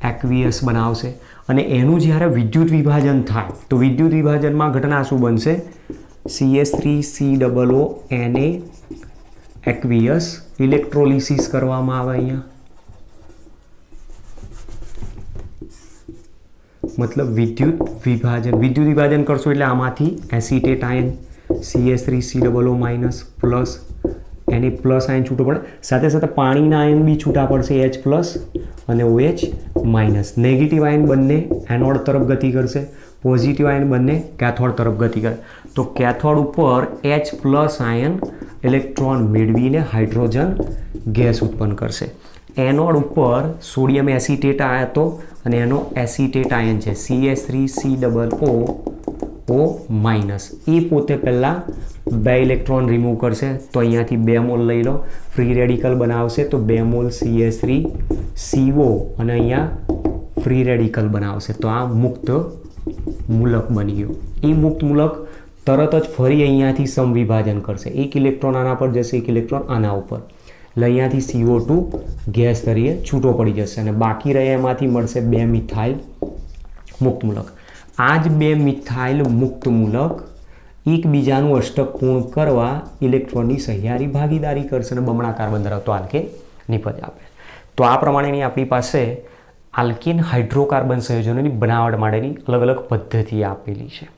એક્વિયસ બનાવશે અને એનું જ્યારે વિદ્યુત વિભાજન થાય તો વિદ્યુત વિભાજનમાં ઘટના શું બનશે? CH3COO Na એક્વિયસ ઇલેક્ટ્રોલિસિસ કરવામાં આવે અહીંયા. મતલબ વિદ્યુત વિભાજન કરશો એટલે આમાંથી એસિટેટ આયન CH3COO- પ્લસ એને પ્લસ આયન છૂટો પડે. સાથે સાથે પાણીના આયન બી છૂટા પડશે H+ અને OH-. નેગેટિવ આયન બંને એનોડ તરફ ગતિ કરશે, પોઝિટિવ આયન બંને કેથોડ તરફ ગતિ કરે. તો કેથોડ ઉપર H+ આયન ઇલેક્ટ્રોન મેળવીને હાઇડ્રોજન ગેસ ઉત્પન્ન કરશે. એનોડ ઉપર સોડિયમ એસિટેટ આવ્યો હતો અને એનો એસિટેટ આયન છે CH3COO-. એ પોતે પહેલાં 2 ઇલેક્ટ્રોન રિમૂવ કરશે તો અહીંયાથી 2 મોલ લઈ લો, ફ્રી રેડિકલ બનાવશે તો 2 મોલ CH3CO અને અહીંયા ફ્રી રેડિકલ બનાવશે. તો આ મુક્ત મૂલક બની ગયું. એ મુક્ત મૂલક તરત જ ફરી અહીંયાથી સમવિભાજન કરશે. 1 ઇલેક્ટ્રોન આના પર જશે, 1 ઇલેક્ટ્રોન આના ઉપર એટલે અહીંયાથી CO2 ગેસ તરીકે છૂટો પડી જશે અને બાકી રહે એમાંથી મળશે 2 મિથાઇલ મુક્ત મૂલક. આ જ બે મિથાઇલ મુક્ત મૂલક એકબીજાનું અષ્ટક પૂર્ણ કરવા ઇલેક્ટ્રોનની સહિયારી ભાગીદારી કરશે અને બમણા કાર્બન ધરાવતો આલ્કેન નિપજ આપે. તો આ પ્રમાણેની આપણી પાસે આલ્કેન હાઇડ્રોકાર્બન સંયોજનોની બનાવટ માટેની અલગ અલગ પદ્ધતિ આપેલી છે.